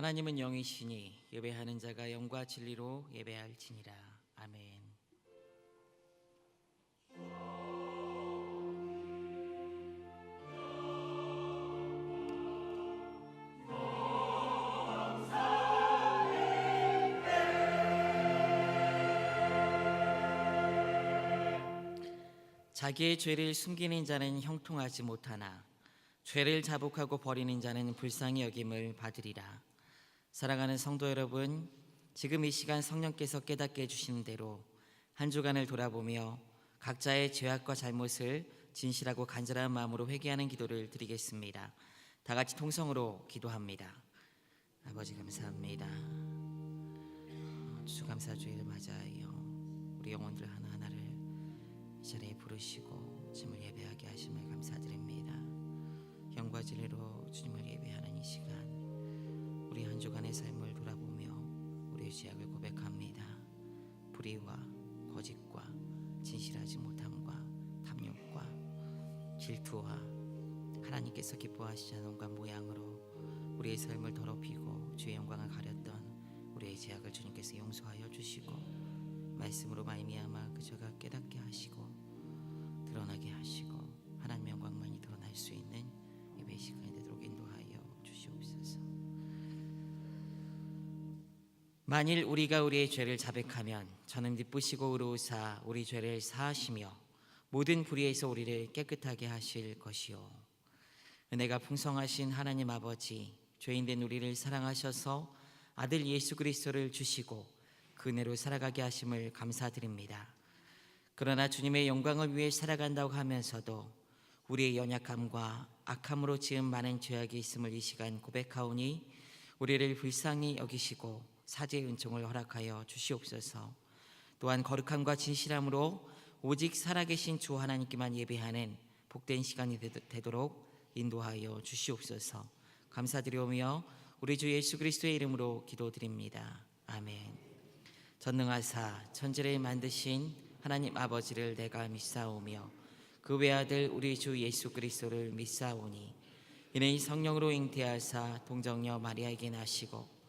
하나님은 영이시니 예배하는 자가 영과 진리로 예배할지니라. 아멘. 자기의 죄를 숨기는 자는 형통하지 못하나 죄를 자복하고 버리는 자는 불쌍히 여김을 받으리라. 사랑하는 성도 여러분, 지금 이 시간 성령께서 깨닫게 해주시는 대로 한 주간을 돌아보며 각자의 죄악과 잘못을 진실하고 간절한 마음으로 회개하는 기도를 드리겠습니다. 다 같이 통성으로 기도합니다. 아버지 감사합니다. 추수감사주일을 맞아요. 우리 영혼들 하나하나를 이 자리에 부르시고 주님을 예배하게 하심을 감사드립니다. 영과 진리로 주님을 예배하는 이 시간, 우리 한 주간의 삶을 돌아보며 우리의 죄악을 고백합니다. 불의와 거짓과 진실하지 못함과 탐욕과 질투와 하나님께서 기뻐하시지 않은 온갖 모양으로 우리의 삶을 더럽히고 주의 영광을 가렸던 우리의 죄악을 주님께서 용서하여 주시고 말씀으로 말미암아 그 죄가 깨닫게 하시고 드러나게 하시고 하나님의 영광만이 드러날 수 있는 예배 시간이 되도록 인도하여 주시옵소서. 만일 우리가 우리의 죄를 자백하면 저는 기쁘시고 의로우사 우리 죄를 사하시며 모든 불의에서 우리를 깨끗하게 하실 것이요, 은혜가 풍성하신 하나님 아버지, 죄인된 우리를 사랑하셔서 아들 예수 그리스도를 주시고 그 은혜로 살아가게 하심을 감사드립니다. 그러나 주님의 영광을 위해 살아간다고 하면서도 우리의 연약함과 악함으로 지은 많은 죄악이 있음을 이 시간 고백하오니 우리를 불쌍히 여기시고 사죄의 은총을 허락하여 주시옵소서. 또한 거룩함과 진실함으로 오직 살아계신 주 하나님께만 예배하는 복된 시간이 되도록 인도하여 주시옵소서. 감사드리오며 우리 주 예수 그리스도의 이름으로 기도드립니다. 아멘. 전능하사 천지를 만드신 하나님 아버지를 내가 믿사오며 그 외아들 우리 주 예수 그리스도를 믿사오니 이는 성령으로 잉태하사 동정녀 마리아에게 나시고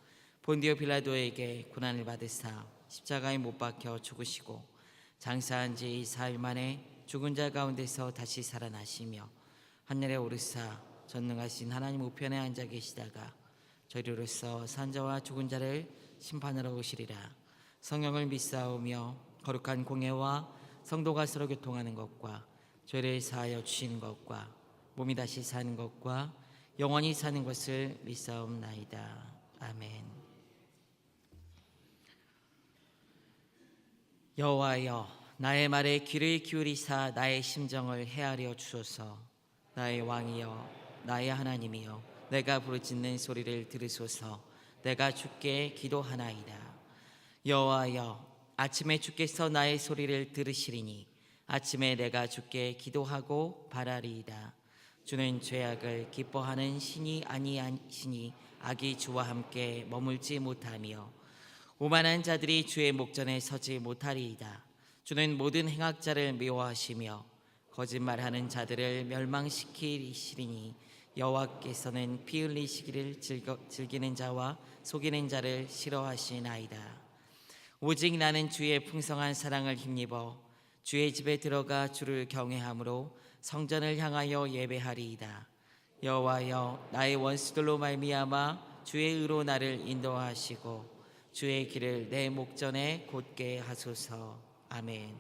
본디오 빌라도에게 고난을 받으사 십자가에 못 박혀 죽으시고 장사한 지 4일 만에 죽은 자 가운데서 다시 살아나시며 하늘에 오르사 전능하신 하나님 우편에 앉아 계시다가 저리로서 산자와 죽은 자를 심판하러 오시리라. 성령을 믿사오며 거룩한 공예와 성도가 서로 교통하는 것과 죄를 사하여 주시는 것과 몸이 다시 사는 것과 영원히 사는 것을 믿사옵나이다. 아멘. 여호와여, 나의 말에 귀를 기울이사 나의 심정을 헤아려 주소서. 나의 왕이여, 나의 하나님이여, 내가 부르짖는 소리를 들으소서. 내가 주께 기도하나이다. 여호와여, 아침에 주께서 나의 소리를 들으시리니 아침에 내가 주께 기도하고 바라리이다. 주는 죄악을 기뻐하는 신이 아니하시니 악이 주와 함께 머물지 못하며 오만한 자들이 주의 목전에 서지 못하리이다. 주는 모든 행악자를 미워하시며 거짓말하는 자들을 멸망시키시리니 여호와께서는 피 흘리시기를 즐기는 자와 속이는 자를 싫어하시나이다. 오직 나는 주의 풍성한 사랑을 힘입어 주의 집에 들어가 주를 경외함으로 성전을 향하여 예배하리이다. 여호와여, 나의 원수들로 말미암아 주의 의로 나를 인도하시고 주의 길을 내 목전에 곧게 하소서. 아멘.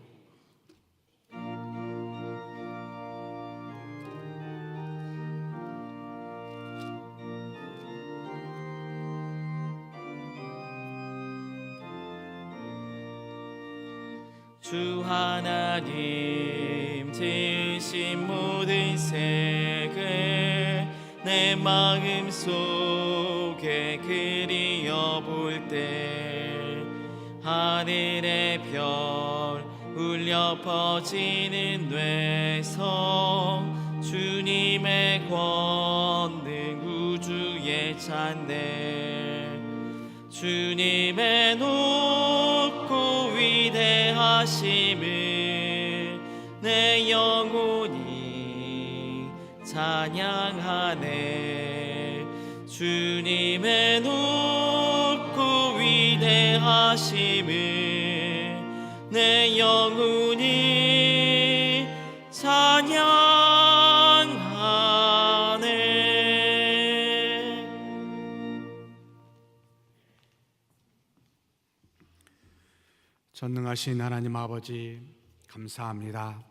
주 하나님 지으신 모든 색을 내 마음 속에 그리어 볼 때 하늘의 별 울려 퍼지는 뇌성 주님의 권능 우주의 찬대 주님의 높고 위대하심을 내 영혼이 찬양하네. 주님의 하심을 내 영혼이 찬양하네. 전능하신 하나님 아버지, 감사합니다.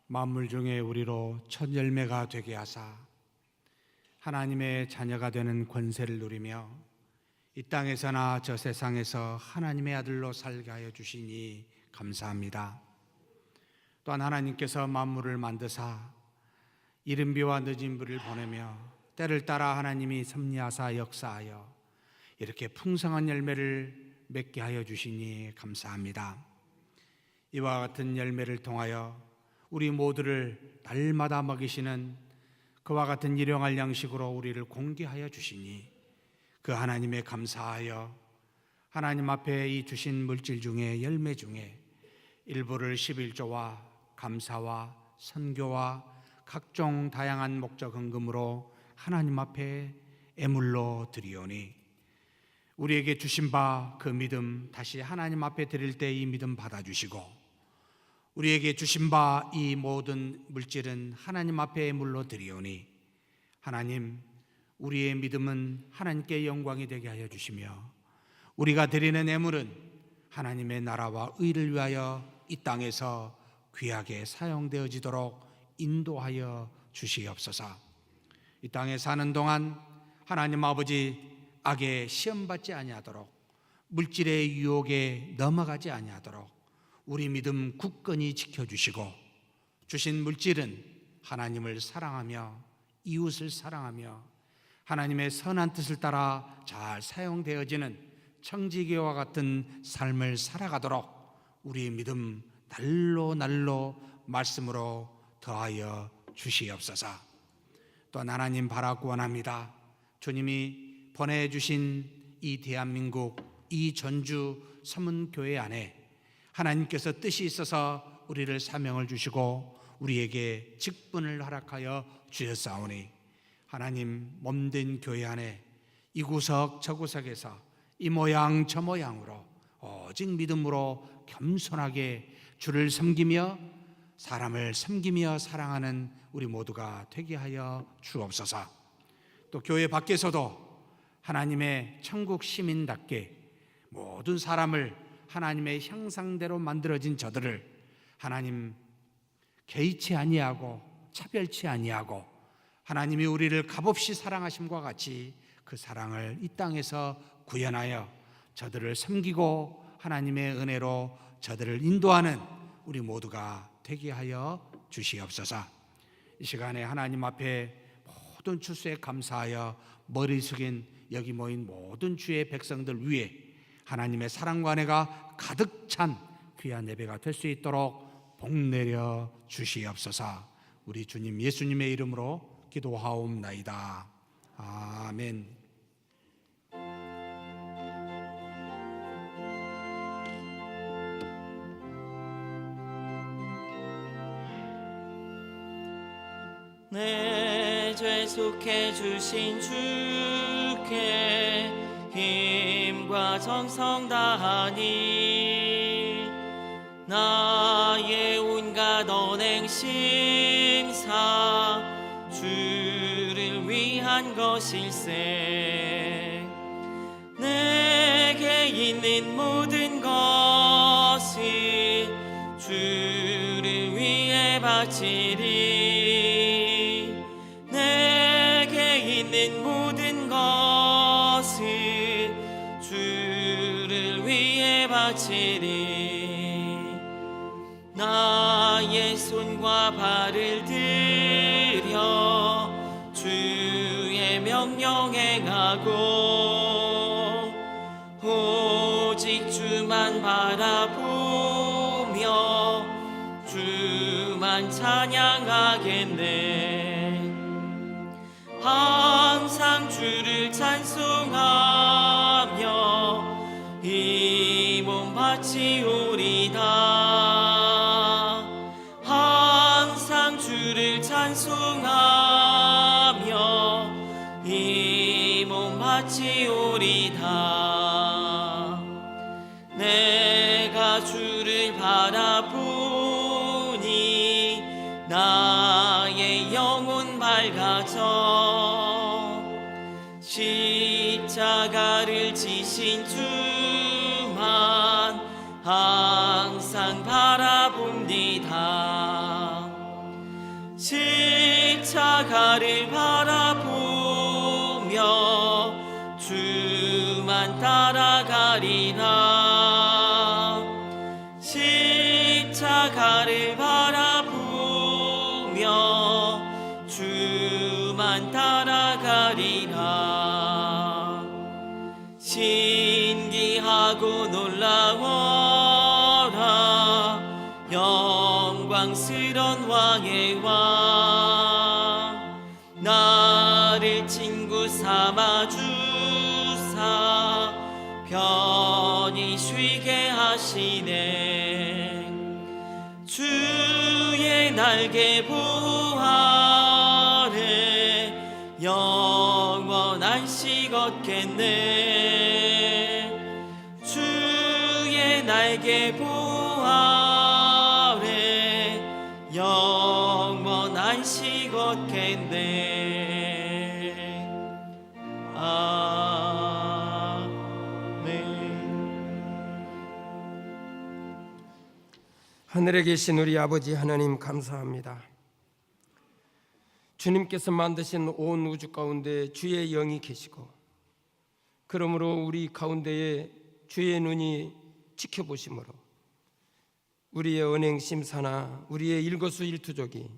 만물 중에 우리로 첫 열매가 되게 하사 하나님의 자녀가 되는 권세를 누리며 이 땅에서나 저 세상에서 하나님의 아들로 살게 하여 주시니 감사합니다. 또한 하나님께서 만물을 만드사 이른 비와 늦은 비를 보내며 때를 따라 하나님이 섭리하사 역사하여 이렇게 풍성한 열매를 맺게 하여 주시니 감사합니다. 이와 같은 열매를 통하여 우리 모두를 날마다 먹이시는 그와 같은 일용할 양식으로 우리를 공개하여 주시니 그 하나님에 감사하여 하나님 앞에 이 주신 물질 중에 열매 중에 일부를 11조와 감사와 선교와 각종 다양한 목적 헌금으로 하나님 앞에 애물로 드리오니 우리에게 주신 바 그 믿음 다시 하나님 앞에 드릴 때 이 믿음 받아주시고 우리에게 주신 바 이 모든 물질은 하나님 앞에 애물로 드리오니 하나님, 우리의 믿음은 하나님께 영광이 되게 하여 주시며 우리가 드리는 애물은 하나님의 나라와 의를 위하여 이 땅에서 귀하게 사용되어지도록 인도하여 주시옵소서. 이 땅에 사는 동안 하나님 아버지 악에 시험받지 아니하도록 물질의 유혹에 넘어가지 아니하도록 우리 믿음 굳건히 지켜주시고 주신 물질은 하나님을 사랑하며 이웃을 사랑하며 하나님의 선한 뜻을 따라 잘 사용되어지는 청지기와 같은 삶을 살아가도록 우리의 믿음 날로 말씀으로 더하여 주시옵소서. 또한 하나님 바라고 원합니다. 주님이 보내주신 이 대한민국, 이 전주 서문교회 안에 하나님께서 뜻이 있어서 우리를 사명을 주시고 우리에게 직분을 허락하여 주셨사오니 하나님 몸된 교회 안에 이 구석 저 구석에서 이 모양 저 모양으로 오직 믿음으로 겸손하게 주를 섬기며 사람을 섬기며 사랑하는 우리 모두가 되게 하여 주옵소서. 또 교회 밖에서도 하나님의 천국 시민답게 모든 사람을 하나님의 형상대로 만들어진 저들을 하나님 개의치 아니하고 차별치 아니하고 하나님이 우리를 값없이 사랑하심과 같이 그 사랑을 이 땅에서 구현하여 저들을 섬기고 하나님의 은혜로 저들을 인도하는 우리 모두가 되게 하여 주시옵소서. 이 시간에 하나님 앞에 모든 추수에 감사하여 머리 숙인 여기 모인 모든 주의 백성들 위에 하나님의 사랑과 은혜가 가득 찬 귀한 예배가 될 수 있도록 복 내려 주시옵소서. 우리 주님 예수님의 이름으로 기도하옵나이다. 아멘. 내 죄 속해 주신 주께 힘과 정성 다하니 나의 온갖 언행 심사 주를 위한 것일세. 내게 있는 모든 것을 주를 위해 바치리. 내게 있는 모든 것을 주를 위해 바치리. 나의 손과 발을 들여 주의 명령 행하고 오직 주만 바라보며 주만 찬양하겠네. 항상 주를 찬송하며 이 몸 바치오리다. 항상 주를 찬송하며 이 몸 바치오리다. 십자가를 가져 십자가를 지신 주만 항상 바라봅니다. 십자가를 바라보며 주만 따라가리라. 십자가를 바라보며 주만 따라가리라. 신기하고 놀라워라 영광스런 왕의 왕, 나를 친구 삼아 주사 편히 쉬게 하시네. 주의 날개 보호 아래 영원한 식 얻겠네. 주의 날개 보호 아래 영원한 식 얻겠네. 하늘에 계신 우리 아버지 하나님 감사합니다. 주님께서 만드신 온 우주 가운데 주의 영이 계시고 그러므로 우리 가운데에 주의 눈이 지켜보심으로 우리의 언행 심사나 우리의 일거수일투족이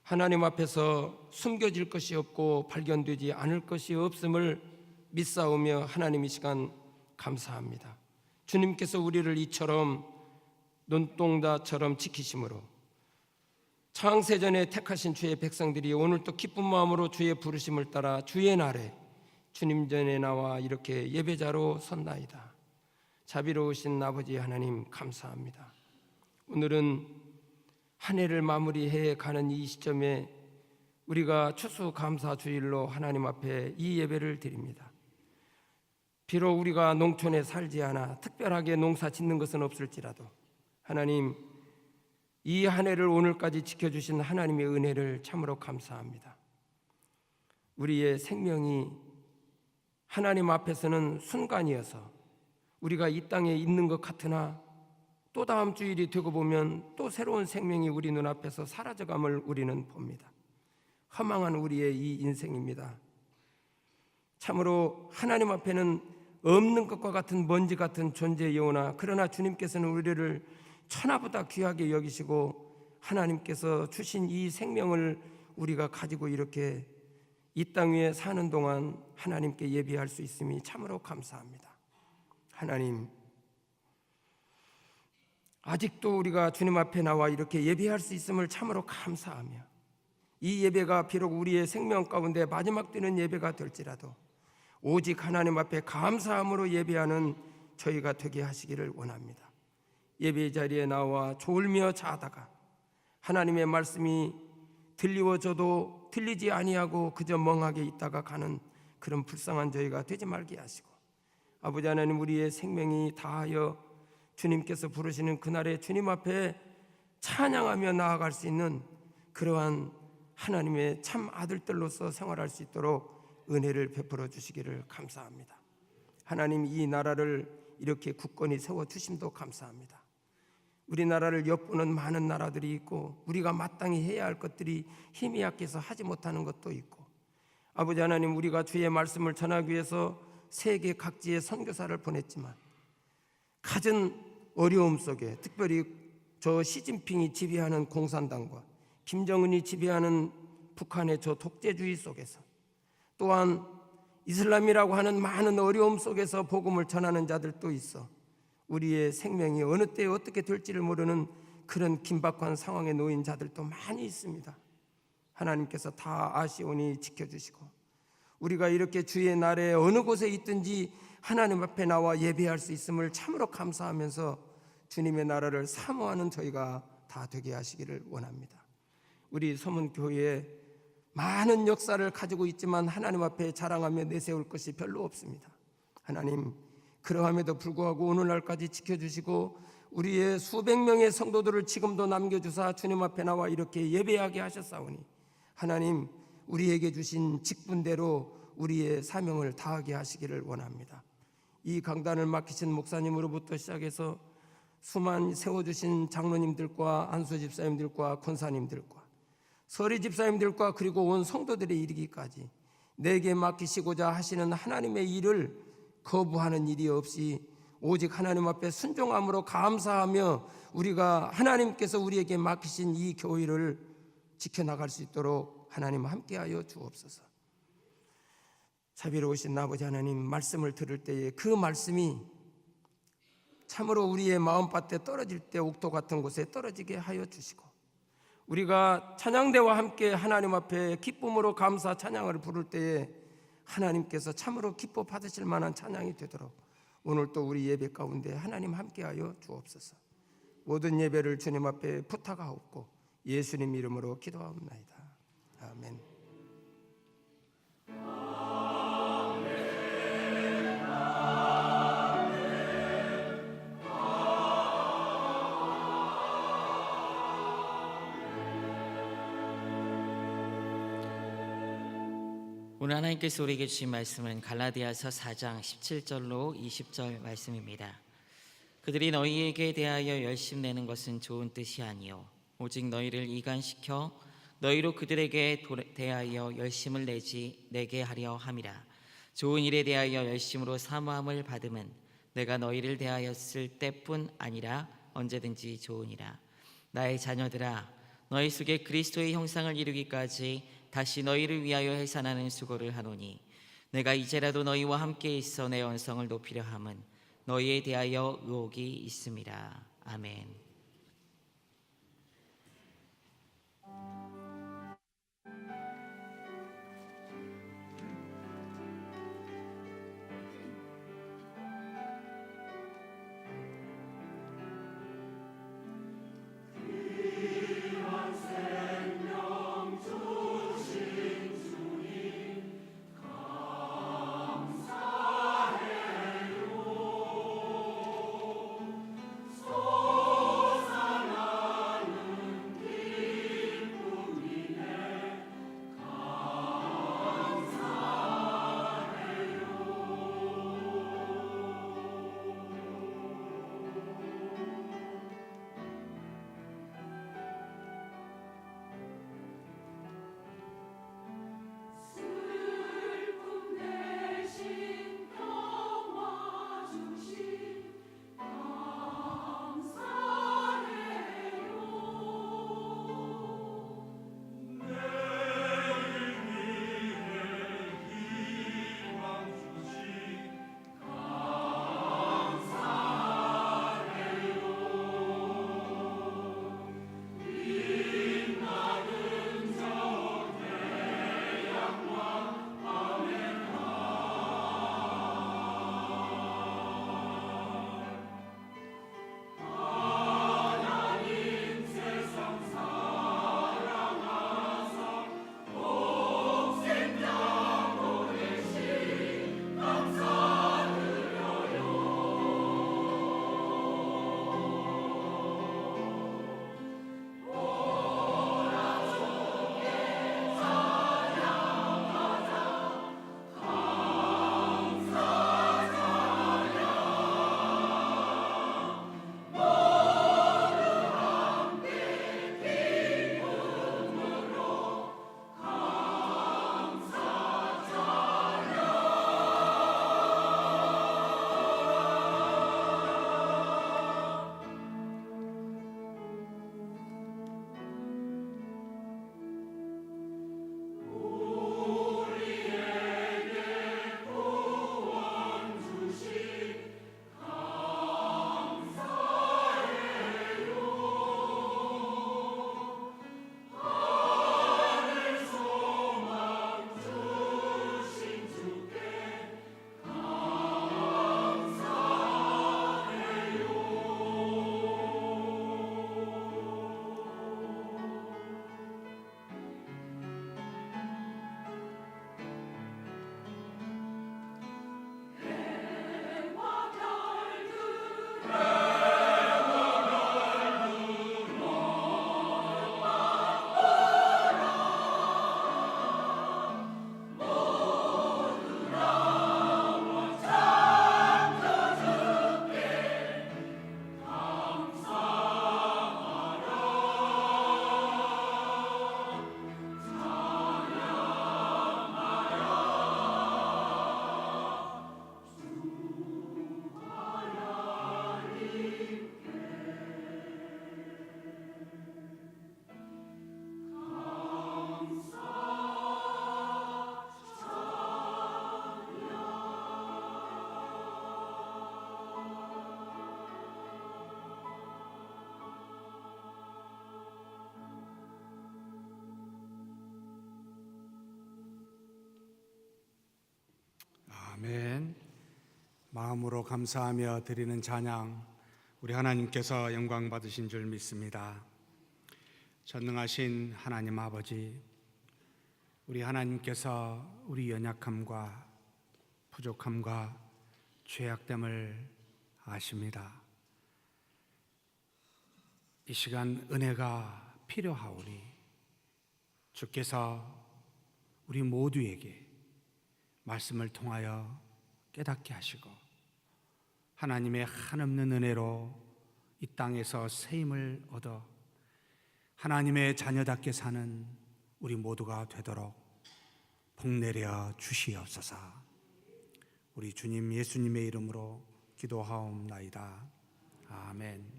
하나님 앞에서 숨겨질 것이 없고 발견되지 않을 것이 없음을 믿사오며 하나님 이 시간 감사합니다. 주님께서 우리를 이처럼 눈동자처럼 지키심으로 창세전에 택하신 주의 백성들이 오늘 또 기쁜 마음으로 주의 부르심을 따라 주의 날에 주님 전에 나와 이렇게 예배자로 섰나이다. 자비로우신 아버지 하나님 감사합니다. 오늘은 한 해를 마무리해 가는 이 시점에 우리가 추수감사주일로 하나님 앞에 이 예배를 드립니다. 비록 우리가 농촌에 살지 않아 특별하게 농사 짓는 것은 없을지라도 하나님, 이 한 해를 오늘까지 지켜주신 하나님의 은혜를 참으로 감사합니다. 우리의 생명이 하나님 앞에서는 순간이어서 우리가 이 땅에 있는 것 같으나 또 다음 주일이 되고 보면 또 새로운 생명이 우리 눈앞에서 사라져감을 우리는 봅니다. 허망한 우리의 이 인생입니다. 참으로 하나님 앞에는 없는 것과 같은 먼지 같은 존재이오나 그러나 주님께서는 우리를 천하보다 귀하게 여기시고 하나님께서 주신 이 생명을 우리가 가지고 이렇게 이 땅 위에 사는 동안 하나님께 예배할 수 있음이 참으로 감사합니다. 하나님, 아직도 우리가 주님 앞에 나와 이렇게 예배할 수 있음을 참으로 감사하며 이 예배가 비록 우리의 생명 가운데 마지막 되는 예배가 될지라도 오직 하나님 앞에 감사함으로 예배하는 저희가 되게 하시기를 원합니다. 예배 자리에 나와 졸며 자다가 하나님의 말씀이 들리워져도 들리지 아니하고 그저 멍하게 있다가 가는 그런 불쌍한 저희가 되지 말게 하시고 아버지 하나님, 우리의 생명이 다하여 주님께서 부르시는 그날에 주님 앞에 찬양하며 나아갈 수 있는 그러한 하나님의 참 아들들로서 생활할 수 있도록 은혜를 베풀어 주시기를 감사합니다. 하나님, 이 나라를 이렇게 굳건히 세워주심도 감사합니다. 우리나라를 엿보는 많은 나라들이 있고 우리가 마땅히 해야 할 것들이 힘이 약해서 하지 못하는 것도 있고 아버지 하나님, 우리가 주의 말씀을 전하기 위해서 세계 각지에 선교사를 보냈지만 갖은 어려움 속에 특별히 저 시진핑이 지배하는 공산당과 김정은이 지배하는 북한의 저 독재주의 속에서 또한 이슬람이라고 하는 많은 어려움 속에서 복음을 전하는 자들도 있어 우리의 생명이 어느 때에 어떻게 될지를 모르는 그런 긴박한 상황에 놓인 자들도 많이 있습니다. 하나님께서 다 아시오니 지켜주시고 우리가 이렇게 주의 날에 어느 곳에 있든지 하나님 앞에 나와 예배할 수 있음을 참으로 감사하면서 주님의 나라를 사모하는 저희가 다 되게 하시기를 원합니다. 우리 서문교회에 많은 역사를 가지고 있지만 하나님 앞에 자랑하며 내세울 것이 별로 없습니다. 하나님, 그러함에도 불구하고 오늘날까지 지켜주시고 우리의 수백 명의 성도들을 지금도 남겨주사 주님 앞에 나와 이렇게 예배하게 하셨사오니 하나님, 우리에게 주신 직분대로 우리의 사명을 다하게 하시기를 원합니다. 이 강단을 맡기신 목사님으로부터 시작해서 수만 세워주신 장로님들과 안수 집사님들과 권사님들과 서리 집사님들과 그리고 온 성도들에 이르기까지 내게 맡기시고자 하시는 하나님의 일을 거부하는 일이 없이 오직 하나님 앞에 순종함으로 감사하며 우리가 하나님께서 우리에게 맡기신 이 교회를 지켜나갈 수 있도록 하나님 함께하여 주옵소서. 자비로우신 아버지 하나님, 말씀을 들을 때에 그 말씀이 참으로 우리의 마음밭에 떨어질 때 옥토 같은 곳에 떨어지게 하여 주시고, 우리가 찬양대와 함께 하나님 앞에 기쁨으로 감사 찬양을 부를 때에 하나님께서 참으로 기뻐 받으실 만한 찬양이 되도록 오늘 또 우리 예배 가운데 하나님 함께하여 주옵소서. 모든 예배를 주님 앞에 부탁하옵고 예수님 이름으로 기도하옵나이다. 아멘. 오늘 하나님께서 우리에게 주신 말씀은 갈라디아서 4장 17절로 20절 말씀입니다. 그들이 너희에게 대하여 열심내는 것은 좋은 뜻이 아니요 오직 너희를 이간시켜 너희로 그들에게 대하여 열심을 내게 하려 함이라. 좋은 일에 대하여 열심으로 사모함을 받음은 내가 너희를 대하였을 때뿐 아니라 언제든지 좋으니라. 나의 자녀들아, 너희 속에 그리스도의 형상을 이루기까지 다시 너희를 위하여 해산하는 수고를 하노니 내가 이제라도 너희와 함께 있어 내 언성을 높이려 함은 너희에 대하여 의혹이 있음이라. 아멘. 마음으로 감사하며 드리는 찬양, 우리 하나님께서 영광 받으신 줄 믿습니다. 전능하신 하나님 아버지, 우리 하나님께서 우리 연약함과 부족함과 죄악됨을 아십니다. 이 시간 은혜가 필요하오니 주께서 우리 모두에게 말씀을 통하여 깨닫게 하시고 하나님의 한없는 은혜로 이 땅에서 새 힘을 얻어 하나님의 자녀답게 사는 우리 모두가 되도록 복내려 주시옵소서. 우리 주님 예수님의 이름으로 기도하옵나이다. 아멘.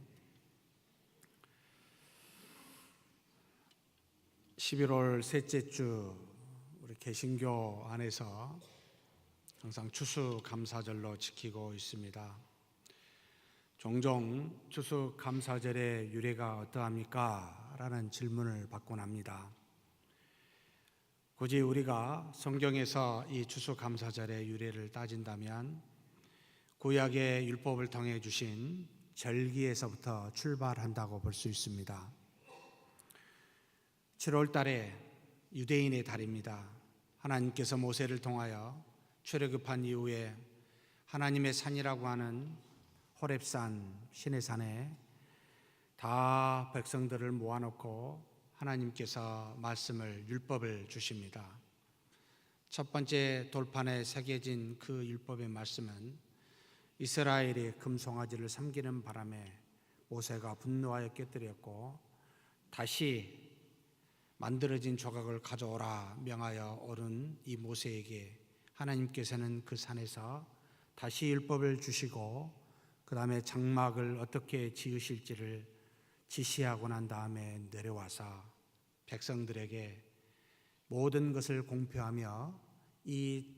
11월 셋째 주 우리 개신교 안에서 항상 추수감사절로 지키고 있습니다. 종종 추수감사절의 유래가 어떠합니까? 라는 질문을 받곤 합니다. 굳이 우리가 성경에서 이 추수감사절의 유래를 따진다면 구약의 율법을 통해 주신 절기에서부터 출발한다고 볼 수 있습니다. 7월 달에 유대인의 달입니다. 하나님께서 모세를 통하여 출애굽한 이후에 하나님의 산이라고 하는 호렙산, 시내산에 다 백성들을 모아놓고 하나님께서 말씀을, 율법을 주십니다. 첫 번째 돌판에 새겨진 그 율법의 말씀은 이스라엘이 금송아지를 섬기는 바람에 모세가 분노하여 깨뜨렸고 다시 만들어진 조각을 가져오라 명하여 오른 이 모세에게 하나님께서는 그 산에서 다시 율법을 주시고 그 다음에 장막을 어떻게 지으실지를 지시하고 난 다음에 내려와서 백성들에게 모든 것을 공표하며 이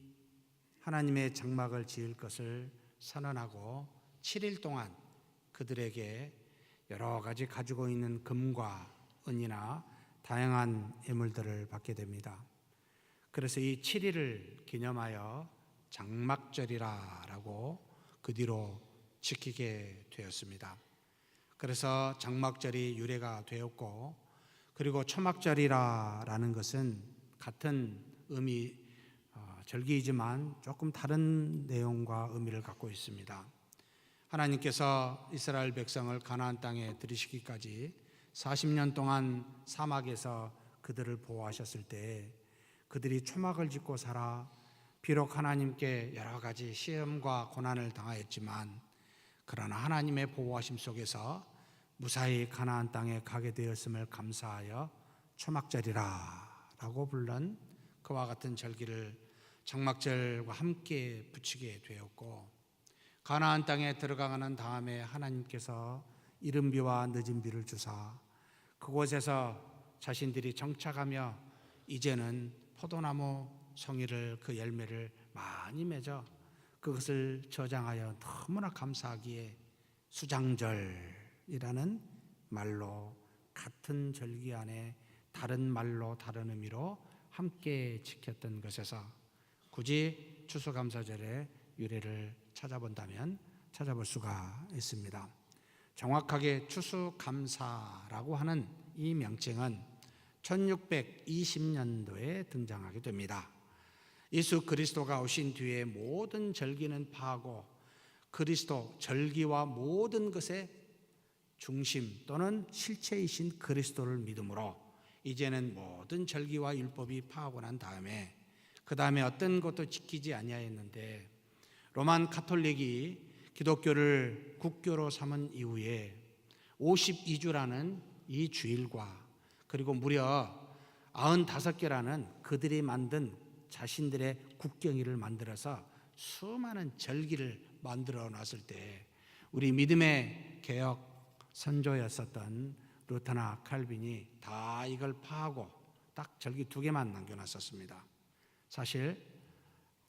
하나님의 장막을 지을 것을 선언하고 7일 동안 그들에게 여러 가지 가지고 있는 금과 은이나 다양한 예물들을 받게 됩니다. 그래서 이 7일을 기념하여 장막절이라고 그 뒤로 지키게 되었습니다. 그래서 장막절이 유래가 되었고, 그리고 초막절이라는 것은 같은 의미, 절기이지만 조금 다른 내용과 의미를 갖고 있습니다. 하나님께서 이스라엘 백성을 가나안 땅에 들이시기까지 40년 동안 사막에서 그들을 보호하셨을 때 그들이 초막을 짓고 살아 비록 하나님께 여러 가지 시험과 고난을 당하였지만 그러나 하나님의 보호하심 속에서 무사히 가나안 땅에 가게 되었음을 감사하여 초막절이라고 불른 그와 같은 절기를 장막절과 함께 붙이게 되었고, 가나안 땅에 들어가는 다음에 하나님께서 이른 비와 늦은 비를 주사 그곳에서 자신들이 정착하며 이제는 포도나무 송이를 그 열매를 많이 맺어 그것을 저장하여 너무나 감사하기에 수장절이라는 말로 같은 절기 안에 다른 말로 다른 의미로 함께 지켰던 것에서 굳이 추수감사절의 유래를 찾아본다면 찾아볼 수가 있습니다. 정확하게 추수감사라고 하는 이 명칭은 1620년도에 등장하게 됩니다. 예수 그리스도가 오신 뒤에 모든 절기는 파하고 그리스도 절기와 모든 것의 중심 또는 실체이신 그리스도를 믿음으로 이제는 모든 절기와 율법이 파하고 난 다음에 그 다음에 어떤 것도 지키지 아니하였는데 로만 가톨릭이 기독교를 국교로 삼은 이후에 52주라는 이 주일과 그리고 무려 95개라는 그들이 만든 자신들의 국경일을 만들어서 수많은 절기를 만들어 놨을 때 우리 믿음의 개혁 선조였었던 루터나 칼빈이 다 이걸 파하고 딱 절기 2개만 남겨놨었습니다. 사실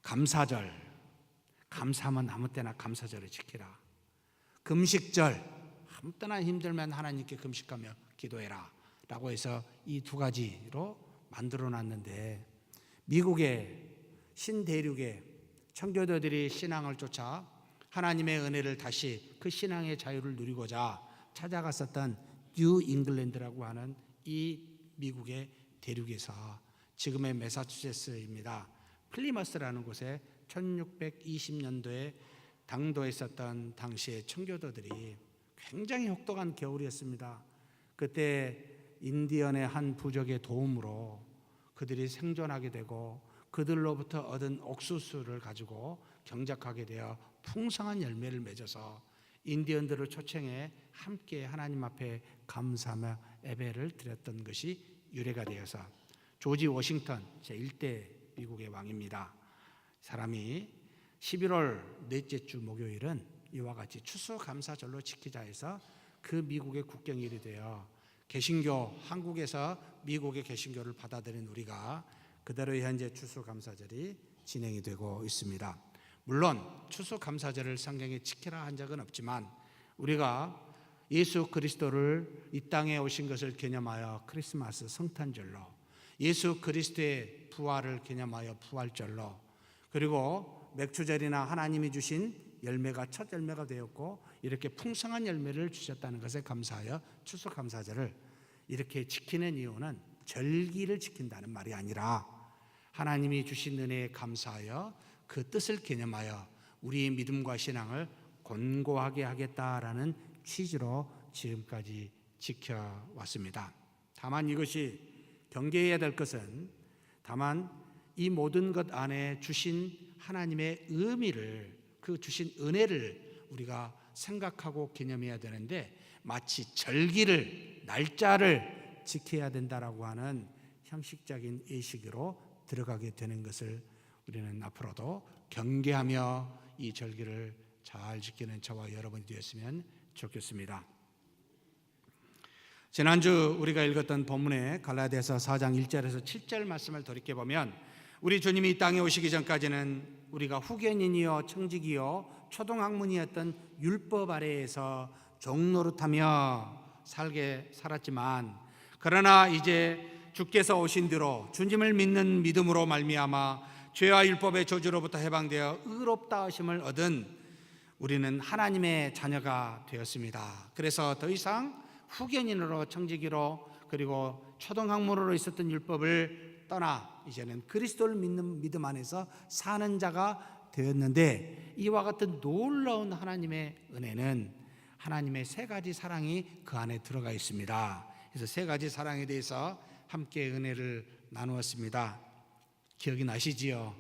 감사절, 감사하면 아무 때나 감사절을 지키라. 금식절, 아무 때나 힘들면 하나님께 금식하며 기도해라 라고 해서 이 2가지로 만들어 놨는데, 미국의 신대륙의 청교도들이 신앙을 쫓아 하나님의 은혜를 다시 그 신앙의 자유를 누리고자 찾아갔었던 뉴 잉글랜드라고 하는 이 미국의 대륙에서 지금의 매사추세츠입니다. 플리머스라는 곳에 1620년도에 당도에 있었던 당시의 청교도들이 굉장히 혹독한 겨울이었습니다. 그때 인디언의 한 부족의 도움으로 그들이 생존하게 되고 그들로부터 얻은 옥수수를 가지고 경작하게 되어 풍성한 열매를 맺어서 인디언들을 초청해 함께 하나님 앞에 감사하며 예배를 드렸던 것이 유래가 되어서 조지 워싱턴 제1대 미국의 왕입니다. 사람이 11월 넷째 주 목요일은 이와 같이 추수감사절로 지키자 해서 그 미국의 국경일이 되어 개신교, 한국에서 미국의 개신교를 받아들인 우리가 그대로 현재 추수감사절이 진행이 되고 있습니다. 물론 추수감사절을 성경에 지키라 한 적은 없지만 우리가 예수 그리스도를 이 땅에 오신 것을 기념하여 크리스마스 성탄절로, 예수 그리스도의 부활을 기념하여 부활절로, 그리고 맥주절이나 하나님이 주신 열매가 첫 열매가 되었고 이렇게 풍성한 열매를 주셨다는 것에 감사하여 추수감사절을 이렇게 지키는 이유는 절기를 지킨다는 말이 아니라 하나님이 주신 은혜에 감사하여 그 뜻을 기념하여 우리의 믿음과 신앙을 견고하게 하겠다라는 취지로 지금까지 지켜왔습니다. 다만 이것이 경계해야 될 것은 다만 이 모든 것 안에 주신 하나님의 의미를, 그 주신 은혜를 우리가 생각하고 기념해야 되는데 마치 절기를, 날짜를 지켜야 된다라고 하는 형식적인 의식으로 들어가게 되는 것을 우리는 앞으로도 경계하며 이 절기를 잘 지키는 저와 여러분이 되었으면 좋겠습니다. 지난주 우리가 읽었던 본문의 갈라디아서 4장 1절에서 7절 말씀을 돌이켜보면 우리 주님이 이 땅에 오시기 전까지는 우리가 후견인이요 청직이요 초등학문이었던 율법 아래에서 종노릇하며 살았지만 그러나 이제 주께서 오신 뒤로 주님을 믿는 믿음으로 말미암아 죄와 율법의 저주로부터 해방되어 의롭다 하심을 얻은 우리는 하나님의 자녀가 되었습니다. 그래서 더 이상 후견인으로 청지기로 그리고 초등학문으로 있었던 율법을 떠나 이제는 그리스도를 믿는 믿음 안에서 사는 자가 되었는데 이와 같은 놀라운 하나님의 은혜는 하나님의 세 가지 사랑이 그 안에 들어가 있습니다. 그래서 세 가지 사랑에 대해서 함께 은혜를 나누었습니다. 기억이 나시지요?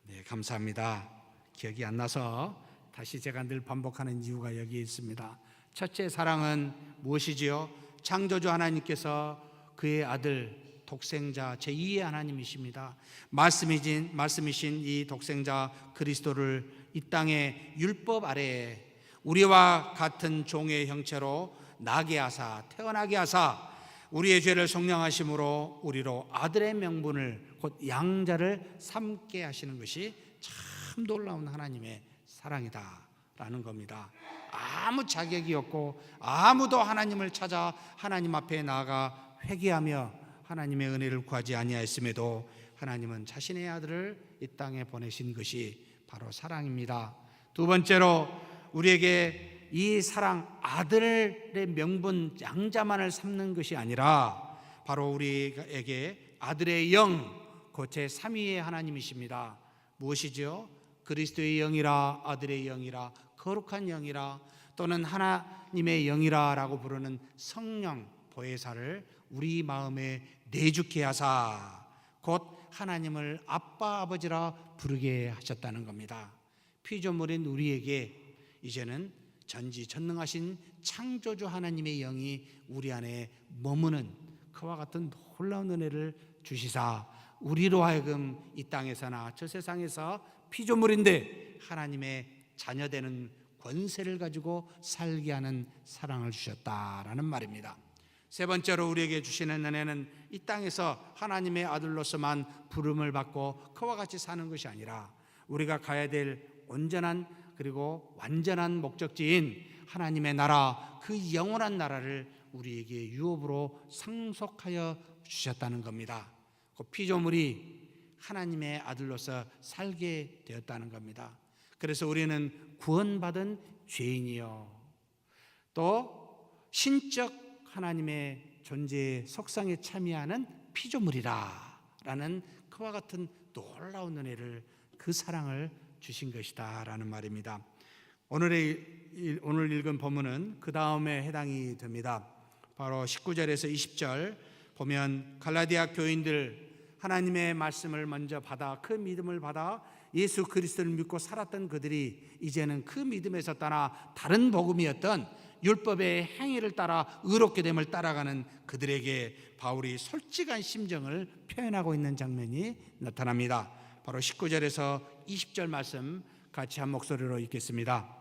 네, 감사합니다. 기억이 안 나서 다시 제가 늘 반복하는 이유가 여기에 있습니다. 첫째 사랑은 무엇이지요? 창조주 하나님께서 그의 아들 독생자 제2의 하나님이십니다. 말씀이신 이 독생자 그리스도를 이 땅의 율법 아래에 우리와 같은 종의 형체로 나게 하사 태어나게 하사 우리의 죄를 속량하심으로 우리로 아들의 명분을 곧 양자를 삼게 하시는 것이 참 놀라운 하나님의 사랑이다라는 겁니다. 아무 자격이 없고 아무도 하나님을 찾아 하나님 앞에 나아가 회개하며 하나님의 은혜를 구하지 아니하였음에도 하나님은 자신의 아들을 이 땅에 보내신 것이 바로 사랑입니다. 두 번째로 우리에게 이 사랑 아들의 명분 양자만을 삼는 것이 아니라 바로 우리에게 아들의 영 곧 제3위의 하나님이십니다. 무엇이죠? 그리스도의 영이라 아들의 영이라 거룩한 영이라 또는 하나님의 영이라라고 부르는 성령 보혜사를 우리 마음에 내주게 하사 곧 하나님을 아빠 아버지라 부르게 하셨다는 겁니다. 피조물인 우리에게 이제는 전지전능하신 창조주 하나님의 영이 우리 안에 머무는 그와 같은 놀라운 은혜를 주시사 우리로 하여금 이 땅에서나 저 세상에서 피조물인데 하나님의 자녀되는 권세를 가지고 살게 하는 사랑을 주셨다라는 말입니다. 세 번째로 우리에게 주시는 은혜는 이 땅에서 하나님의 아들로서만 부름을 받고 그와 같이 사는 것이 아니라 우리가 가야 될 온전한 그리고 완전한 목적지인 하나님의 나라, 그 영원한 나라를 우리에게 유업으로 상속하여 주셨다는 겁니다. 그 피조물이 하나님의 아들로서 살게 되었다는 겁니다. 그래서 우리는 구원받은 죄인이요, 또 신적 하나님의 존재의 속성에 참여하는 피조물이라 라는 그와 같은 놀라운 은혜를, 그 사랑을 주신 것이다 라는 말입니다. 오늘 읽은 본문은 그 다음에 해당이 됩니다. 바로 19절에서 20절 보면 갈라디아 교인들 하나님의 말씀을 먼저 받아 그 믿음을 받아 예수 그리스도를 믿고 살았던 그들이 이제는 그 믿음에서 떠나 다른 복음이었던 율법의 행위를 따라 의롭게 됨을 따라가는 그들에게 바울이 솔직한 심정을 표현하고 있는 장면이 나타납니다. 바로 19절에서 20절 말씀 같이 한 목소리로 읽겠습니다.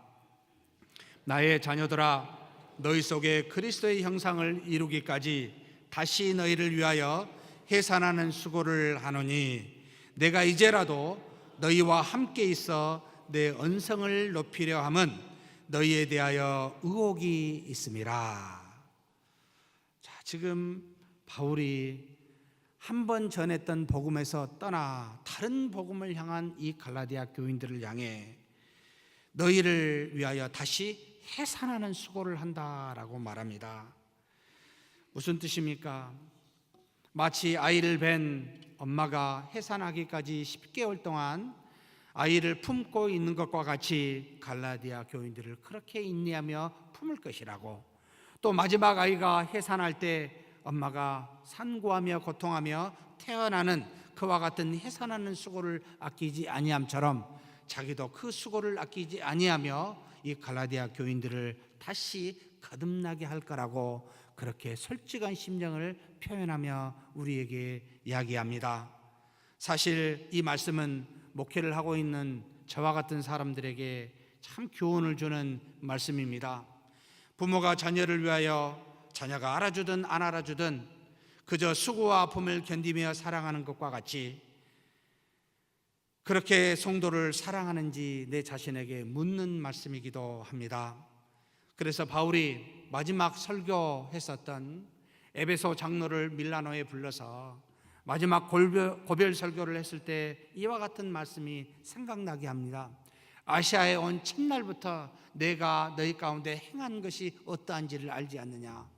나의 자녀들아, 너희 속에 그리스도의 형상을 이루기까지 다시 너희를 위하여 해산하는 수고를 하노니 내가 이제라도 너희와 함께 있어 내 언성을 높이려 함은 너희에 대하여 의혹이 있음이라. 자, 지금 바울이 한 번 전했던 복음에서 떠나 다른 복음을 향한 이 갈라디아 교인들을 향해 너희를 위하여 다시 해산하는 수고를 한다라고 말합니다. 무슨 뜻입니까? 마치 아이를 뵌 엄마가 해산하기까지 10개월 동안 아이를 품고 있는 것과 같이 갈라디아 교인들을 그렇게 인내하며 품을 것이라고, 또 마지막 아이가 해산할 때 엄마가 산고하며 고통하며 태어나는 그와 같은 해산하는 수고를 아끼지 아니함처럼 자기도 그 수고를 아끼지 아니하며 이 갈라디아 교인들을 다시 거듭나게 할 거라고 그렇게 솔직한 심정을 표현하며 우리에게 이야기합니다. 사실 이 말씀은 목회를 하고 있는 저와 같은 사람들에게 참 교훈을 주는 말씀입니다. 부모가 자녀를 위하여 자녀가 알아주든 안 알아주든 그저 수고와 아픔을 견디며 사랑하는 것과 같이 그렇게 성도를 사랑하는지 내 자신에게 묻는 말씀이기도 합니다. 그래서 바울이 마지막 설교했었던 에베소 장로를 밀라노에 불러서 마지막 고별 설교를 했을 때 이와 같은 말씀이 생각나게 합니다. 아시아에 온 첫날부터 내가 너희 가운데 행한 것이 어떠한지를 알지 않느냐.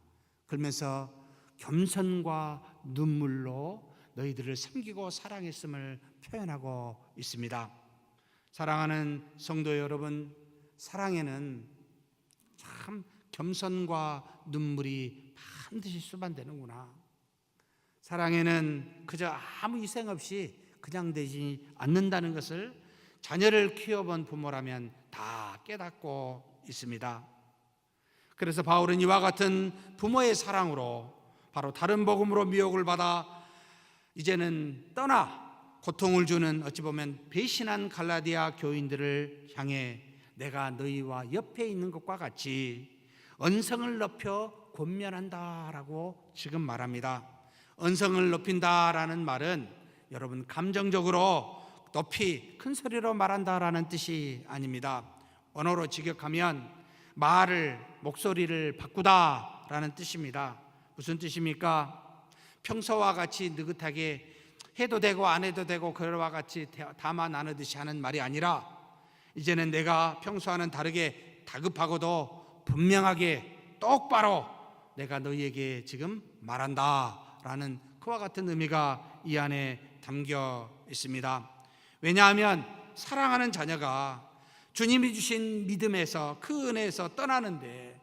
그러면서 겸손과 눈물로 너희들을 섬기고 사랑했음을 표현하고 있습니다. 사랑하는 성도 여러분, 사랑에는 참 겸손과 눈물이 반드시 수반되는구나. 사랑에는 그저 아무 희생 없이 그냥 되지 않는다는 것을 자녀를 키워본 부모라면 다 깨닫고 있습니다. 그래서 바울은 이와 같은 부모의 사랑으로 바로 다른 복음으로 미혹을 받아 이제는 떠나 고통을 주는 어찌 보면 배신한 갈라디아 교인들을 향해 내가 너희와 옆에 있는 것과 같이 언성을 높여 권면한다라고 지금 말합니다. 언성을 높인다라는 말은 여러분 감정적으로 높이 큰 소리로 말한다라는 뜻이 아닙니다. 언어로 직역하면 목소리를 바꾸다라는 뜻입니다. 무슨 뜻입니까? 평소와 같이 느긋하게 해도 되고 안 해도 되고 그와 같이 담아 나누듯이 하는 말이 아니라 이제는 내가 평소와는 다르게 다급하고도 분명하게 똑바로 내가 너희에게 지금 말한다라는 그와 같은 의미가 이 안에 담겨 있습니다. 왜냐하면 사랑하는 자녀가 주님이 주신 믿음에서 그 은혜에서 떠나는데,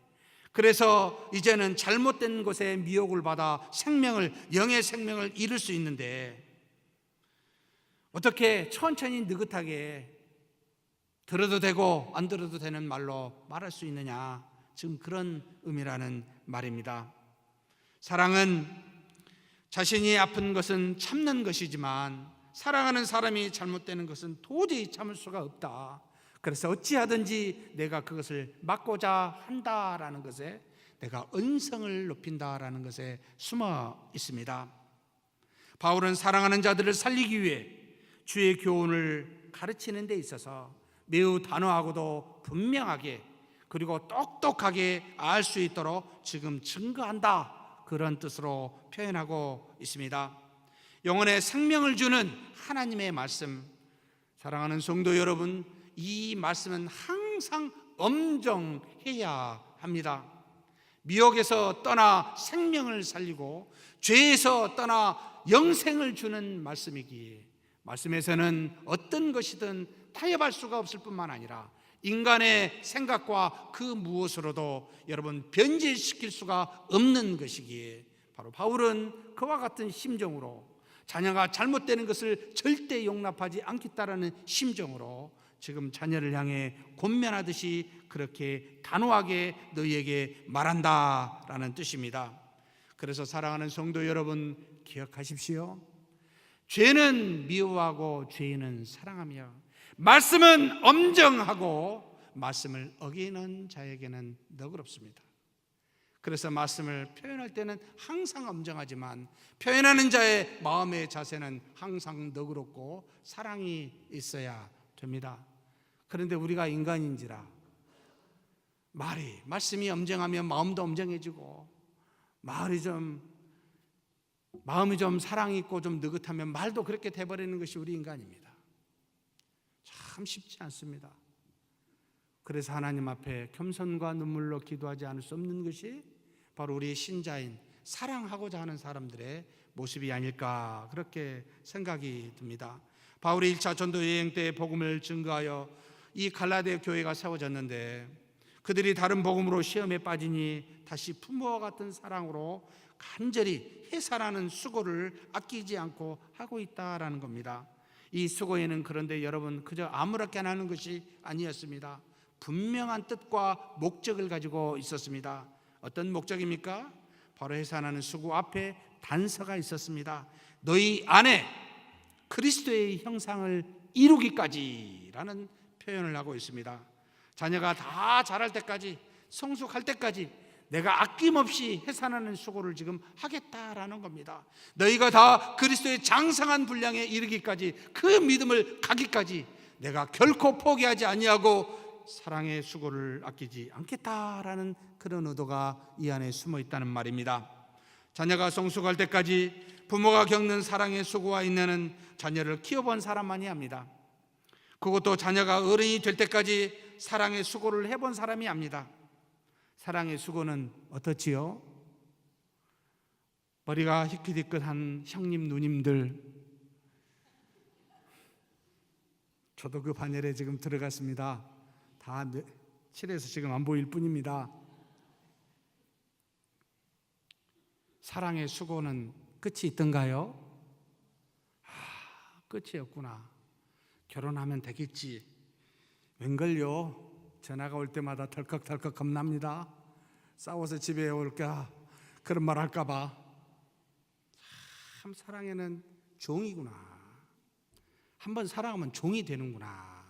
그래서 이제는 잘못된 곳에 미혹을 받아 영의 생명을 잃을 수 있는데 어떻게 천천히 느긋하게 들어도 되고 안 들어도 되는 말로 말할 수 있느냐. 지금 그런 의미라는 말입니다. 사랑은 자신이 아픈 것은 참는 것이지만 사랑하는 사람이 잘못되는 것은 도저히 참을 수가 없다. 그래서 어찌하든지 내가 그것을 막고자 한다라는 것에, 내가 언성을 높인다라는 것에 숨어 있습니다. 바울은 사랑하는 자들을 살리기 위해 주의 교훈을 가르치는 데 있어서 매우 단호하고도 분명하게 그리고 똑똑하게 알 수 있도록 지금 증거한다, 그런 뜻으로 표현하고 있습니다. 영혼의 생명을 주는 하나님의 말씀, 사랑하는 성도 여러분, 이 말씀은 항상 엄정해야 합니다. 미혹에서 떠나 생명을 살리고 죄에서 떠나 영생을 주는 말씀이기에 말씀에서는 어떤 것이든 타협할 수가 없을 뿐만 아니라 인간의 생각과 그 무엇으로도 여러분 변질시킬 수가 없는 것이기에 바로 바울은 그와 같은 심정으로 자녀가 잘못되는 것을 절대 용납하지 않겠다라는 심정으로 지금 자녀를 향해 권면하듯이 그렇게 단호하게 너희에게 말한다라는 뜻입니다. 그래서 사랑하는 성도 여러분, 기억하십시오. 죄는 미워하고 죄인은 사랑하며 말씀은 엄정하고 말씀을 어기는 자에게는 너그럽습니다. 그래서 말씀을 표현할 때는 항상 엄정하지만 표현하는 자의 마음의 자세는 항상 너그럽고 사랑이 있어야 됩니다. 그런데 우리가 인간인지라 말씀이 엄정하면 마음도 엄정해지고 마음이 좀 사랑이 있고 좀 느긋하면 말도 그렇게 돼버리는 것이 우리 인간입니다. 참 쉽지 않습니다. 그래서 하나님 앞에 겸손과 눈물로 기도하지 않을 수 없는 것이 바로 우리 신자인 사랑하고자 하는 사람들의 모습이 아닐까 그렇게 생각이 듭니다. 바울이 1차 전도 여행 때 복음을 증거하여 이 갈라디아 교회가 세워졌는데 그들이 다른 복음으로 시험에 빠지니 다시 부모와 같은 사랑으로 간절히 해산하는 수고를 아끼지 않고 하고 있다라는 겁니다. 이 수고에는 그런데 여러분 그저 아무렇게나 하는 것이 아니었습니다. 분명한 뜻과 목적을 가지고 있었습니다. 어떤 목적입니까? 바로 해산하는 수고 앞에 단서가 있었습니다. 너희 안에 그리스도의 형상을 이루기까지라는 표현을 하고 있습니다. 자녀가 다 자랄 때까지 성숙할 때까지 내가 아낌없이 해산하는 수고를 지금 하겠다라는 겁니다. 너희가 다 그리스도의 장성한 분량에 이르기까지 그 믿음을 가기까지 내가 결코 포기하지 아니하고 사랑의 수고를 아끼지 않겠다라는 그런 의도가 이 안에 숨어 있다는 말입니다. 자녀가 성숙할 때까지 부모가 겪는 사랑의 수고와 인내는 자녀를 키워본 사람만이 합니다. 그것도 자녀가 어른이 될 때까지 사랑의 수고를 해본 사람이 압니다. 사랑의 수고는 어떻지요? 머리가 희끗희끗한 형님 누님들, 저도 그 반열에 지금 들어갔습니다. 다 칠해서 지금 안 보일 뿐입니다. 사랑의 수고는 끝이 있던가요? 끝이 없구나. 결혼하면 되겠지. 웬걸요? 전화가 올 때마다 덜컥덜컥 겁납니다. 싸워서 집에 올까 그런 말 할까 봐. 참 사랑에는 종이구나. 한번 사랑하면 종이 되는구나.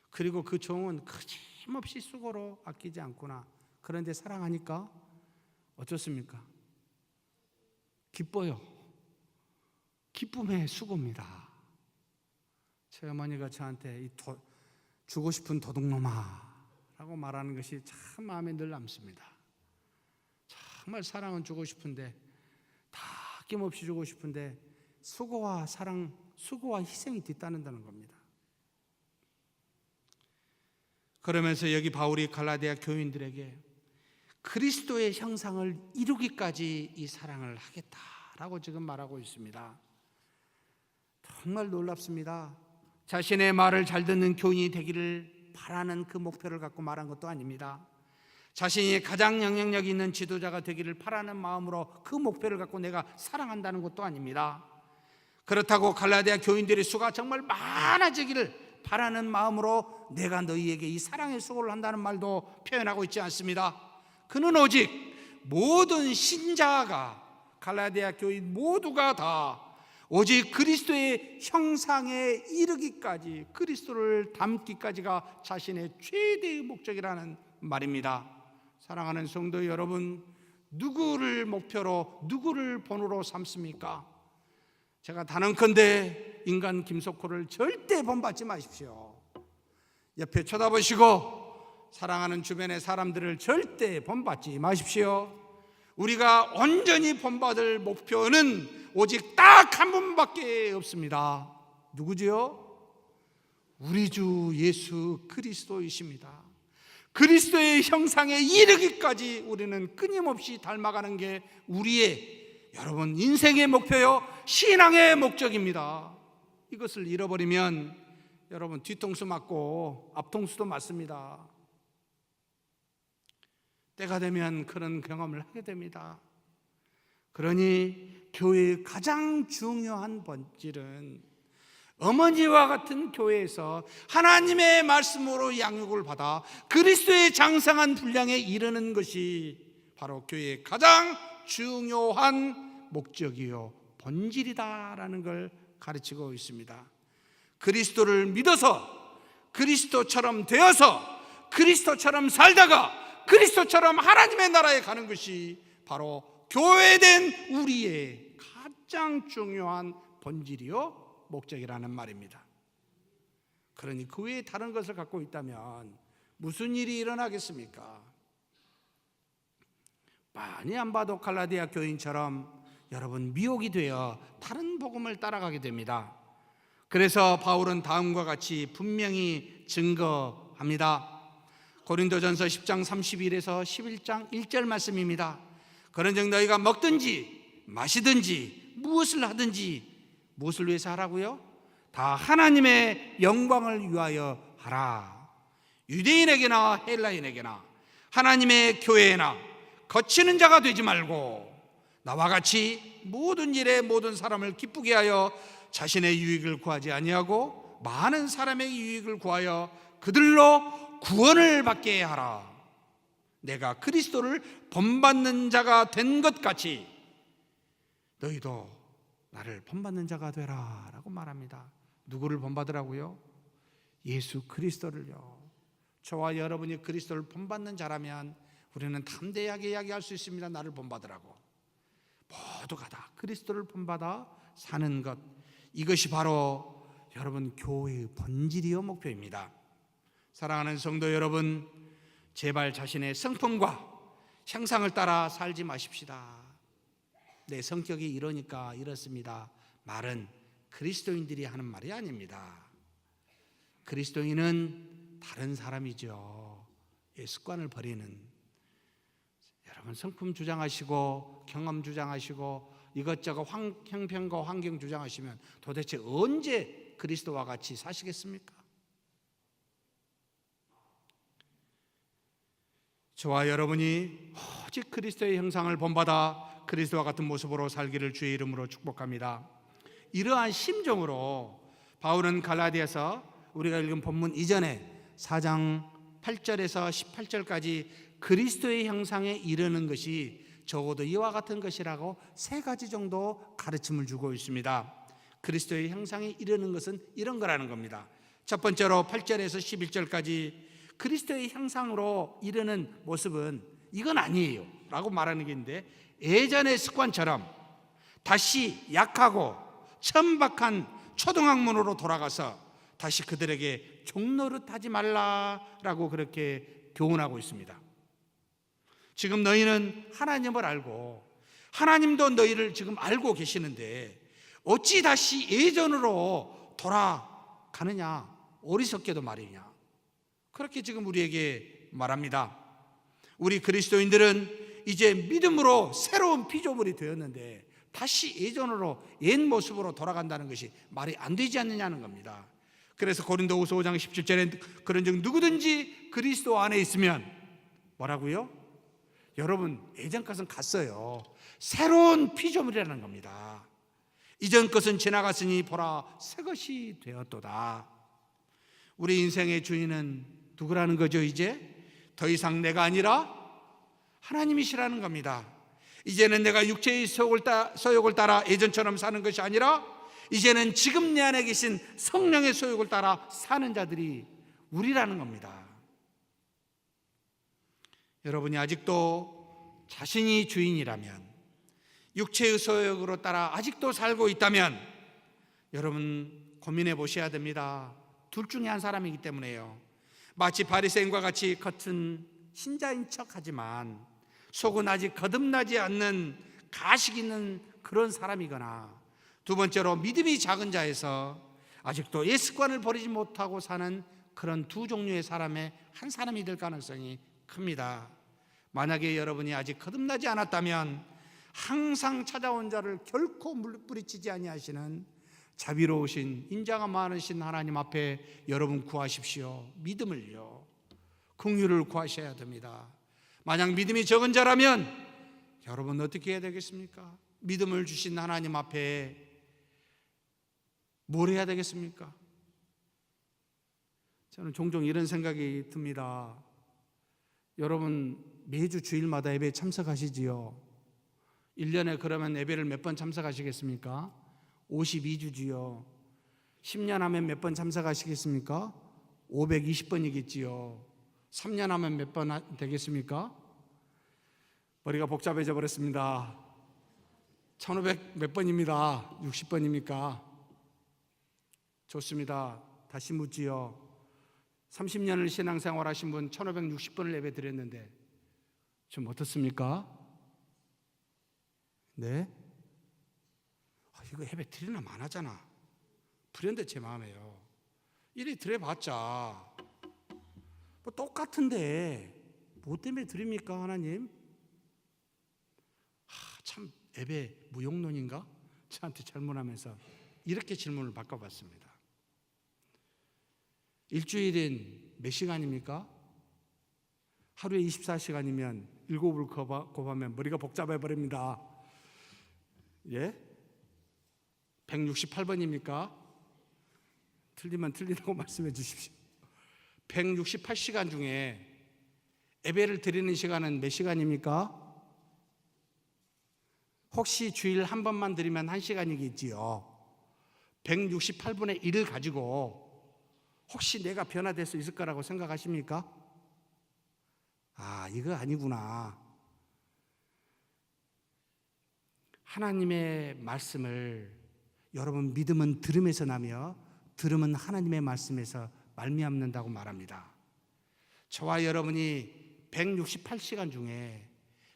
그리고 그 종은 거침없이 수고로 아끼지 않구나. 그런데 사랑하니까 어떻습니까? 기뻐요. 기쁨의 수고입니다. 제 어머니가 저한테 주고 싶은 도둑놈아 라고 말하는 것이 참 마음에 늘 남습니다. 정말 사랑은 주고 싶은데 다 아낌없이 주고 싶은데 수고와 사랑, 수고와 희생이 뒤따른다는 겁니다. 그러면서 여기 바울이 갈라디아 교인들에게 그리스도의 형상을 이루기까지 이 사랑을 하겠다라고 지금 말하고 있습니다. 정말 놀랍습니다. 자신의 말을 잘 듣는 교인이 되기를 바라는 그 목표를 갖고 말한 것도 아닙니다. 자신이 가장 영향력 있는 지도자가 되기를 바라는 마음으로 그 목표를 갖고 내가 사랑한다는 것도 아닙니다. 그렇다고 갈라디아 교인들의 수가 정말 많아지기를 바라는 마음으로 내가 너희에게 이 사랑의 수고를 한다는 말도 표현하고 있지 않습니다. 그는 오직 모든 신자가 갈라디아 교인 모두가 다 오직 그리스도의 형상에 이르기까지 그리스도를 닮기까지가 자신의 최대의 목적이라는 말입니다. 사랑하는 성도 여러분, 누구를 목표로 누구를 본으로 삼습니까? 제가 단언컨대 인간 김석호를 절대 본받지 마십시오. 옆에 쳐다보시고 사랑하는 주변의 사람들을 절대 본받지 마십시오. 우리가 온전히 본받을 목표는 오직 딱 한 분밖에 없습니다. 누구지요? 우리 주 예수 그리스도이십니다. 그리스도의 형상에 이르기까지 우리는 끊임없이 닮아가는 게 우리의, 여러분, 인생의 목표요, 신앙의 목적입니다. 이것을 잃어버리면 여러분 뒤통수 맞고 앞통수도 맞습니다. 때가 되면 그런 경험을 하게 됩니다. 그러니 교회의 가장 중요한 본질은 어머니와 같은 교회에서 하나님의 말씀으로 양육을 받아 그리스도의 장성한 분량에 이르는 것이 바로 교회의 가장 중요한 목적이요 본질이다라는 걸 가르치고 있습니다. 그리스도를 믿어서 그리스도처럼 되어서 그리스도처럼 살다가 그리스도처럼 하나님의 나라에 가는 것이 바로 교회된 우리의 가장 중요한 본질이요 목적이라는 말입니다. 그러니 그 외에 다른 것을 갖고 있다면 무슨 일이 일어나겠습니까? 많이 안 봐도 갈라디아 교인처럼 여러분 미혹이 되어 다른 복음을 따라가게 됩니다. 그래서 바울은 다음과 같이 분명히 증거합니다. 고린도전서 10장 31에서 11장 1절 말씀입니다. 그런즉 너희가 먹든지 마시든지 무엇을 하든지 무엇을 위해서 하라고요? 다 하나님의 영광을 위하여 하라. 유대인에게나 헬라인에게나 하나님의 교회에나 거치는 자가 되지 말고 나와 같이 모든 일에 모든 사람을 기쁘게 하여 자신의 유익을 구하지 아니하고 많은 사람의 유익을 구하여 그들로 구원을 받게 하라. 내가 그리스도를 본받는 자가 된 것 같이 너희도 나를 본받는 자가 되라 라고 말합니다. 누구를 본받으라고요? 예수 그리스도를요. 저와 여러분이 그리스도를 본받는 자라면 우리는 담대하게 이야기할 수 있습니다. 나를 본받으라고. 모두가 다 그리스도를 본받아 사는 것, 이것이 바로 여러분 교회의 본질이요 목표입니다. 사랑하는 성도 여러분, 제발 자신의 성품과 형상을 따라 살지 마십시다. 내 성격이 이러니까 이렇습니다. 말은 그리스도인들이 하는 말이 아닙니다. 그리스도인은 다른 사람이죠. 습관을 버리는, 여러분 성품 주장하시고 경험 주장하시고 이것저것 형편과 환경 주장하시면 도대체 언제 그리스도와 같이 사시겠습니까? 저와 여러분이 오직 그리스도의 형상을 본받아 그리스도와 같은 모습으로 살기를 주의 이름으로 축복합니다. 이러한 심정으로 바울은 갈라디아서 우리가 읽은 본문 이전에 4장 8절에서 18절까지 그리스도의 형상에 이르는 것이 적어도 이와 같은 것이라고 3가지 정도 가르침을 주고 있습니다. 그리스도의 형상에 이르는 것은 이런 거라는 겁니다. 첫 번째로 8절에서 11절까지 그리스도의 형상으로 이르는 모습은 이건 아니에요 라고 말하는 게 있는데, 예전의 습관처럼 다시 약하고 천박한 초등학문으로 돌아가서 다시 그들에게 종노릇하지 말라라고 그렇게 교훈하고 있습니다. 지금 너희는 하나님을 알고 하나님도 너희를 지금 알고 계시는데 어찌 다시 예전으로 돌아가느냐, 어리석게도 말이냐, 그렇게 지금 우리에게 말합니다. 우리 그리스도인들은 이제 믿음으로 새로운 피조물이 되었는데 다시 예전으로 옛 모습으로 돌아간다는 것이 말이 안 되지 않느냐는 겁니다. 그래서 고린도후서 5장 17절에 그런즉 누구든지 그리스도 안에 있으면 뭐라고요? 여러분 예전 것은 갔어요. 새로운 피조물이라는 겁니다. 이전 것은 지나갔으니 보라 새 것이 되었도다. 우리 인생의 주인은 누구라는 거죠? 이제 더 이상 내가 아니라 하나님이시라는 겁니다. 이제는 내가 육체의 소욕을 따라 예전처럼 사는 것이 아니라 이제는 지금 내 안에 계신 성령의 소욕을 따라 사는 자들이 우리라는 겁니다. 여러분이 아직도 자신이 주인이라면, 육체의 소욕으로 따라 아직도 살고 있다면 여러분 고민해 보셔야 됩니다. 둘 중에 한 사람이기 때문에요. 마치 바리새인과 같이 겉은 신자인 척하지만 속은 아직 거듭나지 않는 가식 있는 그런 사람이거나, 두 번째로 믿음이 작은 자에서 아직도 옛 습관을 버리지 못하고 사는 그런 두 종류의 사람의 한 사람이 될 가능성이 큽니다. 만약에 여러분이 아직 거듭나지 않았다면 항상 찾아온 자를 결코 물리치지 아니하시는 자비로우신 인자가 많으신 하나님 앞에 여러분 구하십시오. 믿음을요, 긍휼을 구하셔야 됩니다. 만약 믿음이 적은 자라면 여러분 어떻게 해야 되겠습니까? 믿음을 주신 하나님 앞에 뭘 해야 되겠습니까? 저는 종종 이런 생각이 듭니다. 여러분 매주 주일마다 예배에 참석하시지요? 1년에 그러면 예배를 몇 번 참석하시겠습니까? 52주지요. 10년 하면 몇 번 참석하시겠습니까? 520번이겠지요. 3년 하면 몇 번 되겠습니까? 머리가 복잡해져 버렸습니다. 1500 몇 번입니다. 60번입니까? 좋습니다. 다시 묻지요. 30년을 신앙생활 하신 분 1560번을 예배 드렸는데 좀 어떻습니까? 네? 이거 예배 드리나 많아잖아. 불현대 제 마음에요. 이리 드려봤자 뭐 똑같은데 뭐 때문에 드립니까 하나님? 참 예배 무용론인가? 저한테 질문하면서 이렇게 질문을 바꿔봤습니다. 일주일인 몇 시간입니까? 하루에 24시간이면 7을 곱하면 머리가 복잡해버립니다. 예? 168번입니까? 틀리면 틀리다고 말씀해 주십시오. 168시간 중에 예배를 드리는 시간은 몇 시간입니까? 혹시 주일 한 번만 드리면 1시간이겠지요. 168분의 1을 가지고 혹시 내가 변화될 수 있을 거라고 생각하십니까? 이거 아니구나. 하나님의 말씀을 여러분 믿음은 들음에서 나며 들음은 하나님의 말씀에서 말미암는다고 말합니다. 저와 여러분이 168시간 중에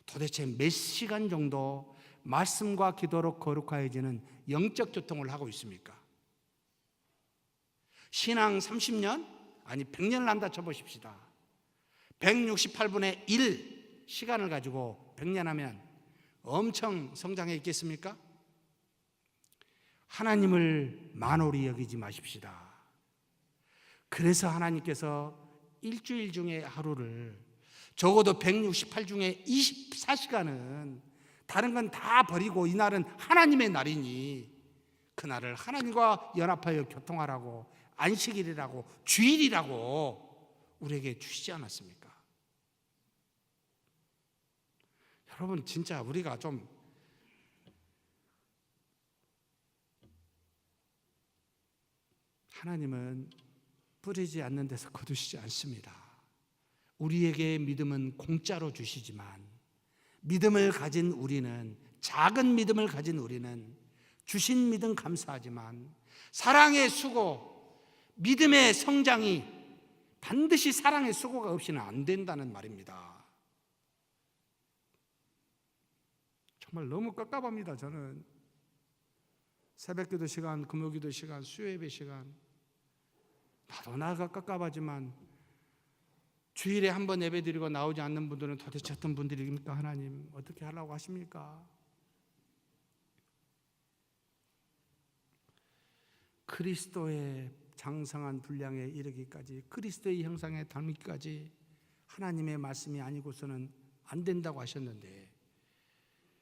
도대체 몇 시간 정도 말씀과 기도로 거룩하여지는 영적 교통을 하고 있습니까? 신앙 30년? 아니 100년을 한다 쳐보십시다. 168분의 1 시간을 가지고 100년 하면 엄청 성장해 있겠습니까? 하나님을 만홀히 여기지 마십시다. 그래서 하나님께서 일주일 중에 하루를 적어도 168 중에 24시간은 다른 건 다 버리고 이날은 하나님의 날이니 그날을 하나님과 연합하여 교통하라고 안식일이라고 주일이라고 우리에게 주시지 않았습니까? 여러분 진짜 우리가 좀 하나님은 뿌리지 않는 데서 거두시지 않습니다. 우리에게 믿음은 공짜로 주시지만 믿음을 가진 우리는, 작은 믿음을 가진 우리는 주신 믿음 감사하지만 사랑의 수고, 믿음의 성장이 반드시 사랑의 수고가 없이는 안 된다는 말입니다. 정말 너무 깝깝합니다. 저는 새벽기도 시간, 금요기도 시간, 수요예배 시간 나도 나가 깝깝하지만 주일에 한 번 예배드리고 나오지 않는 분들은 도대체 어떤 분들입니까? 하나님 어떻게 하려고 하십니까? 그리스도의 장성한 분량에 이르기까지, 그리스도의 형상에 닮기까지 하나님의 말씀이 아니고서는 안 된다고 하셨는데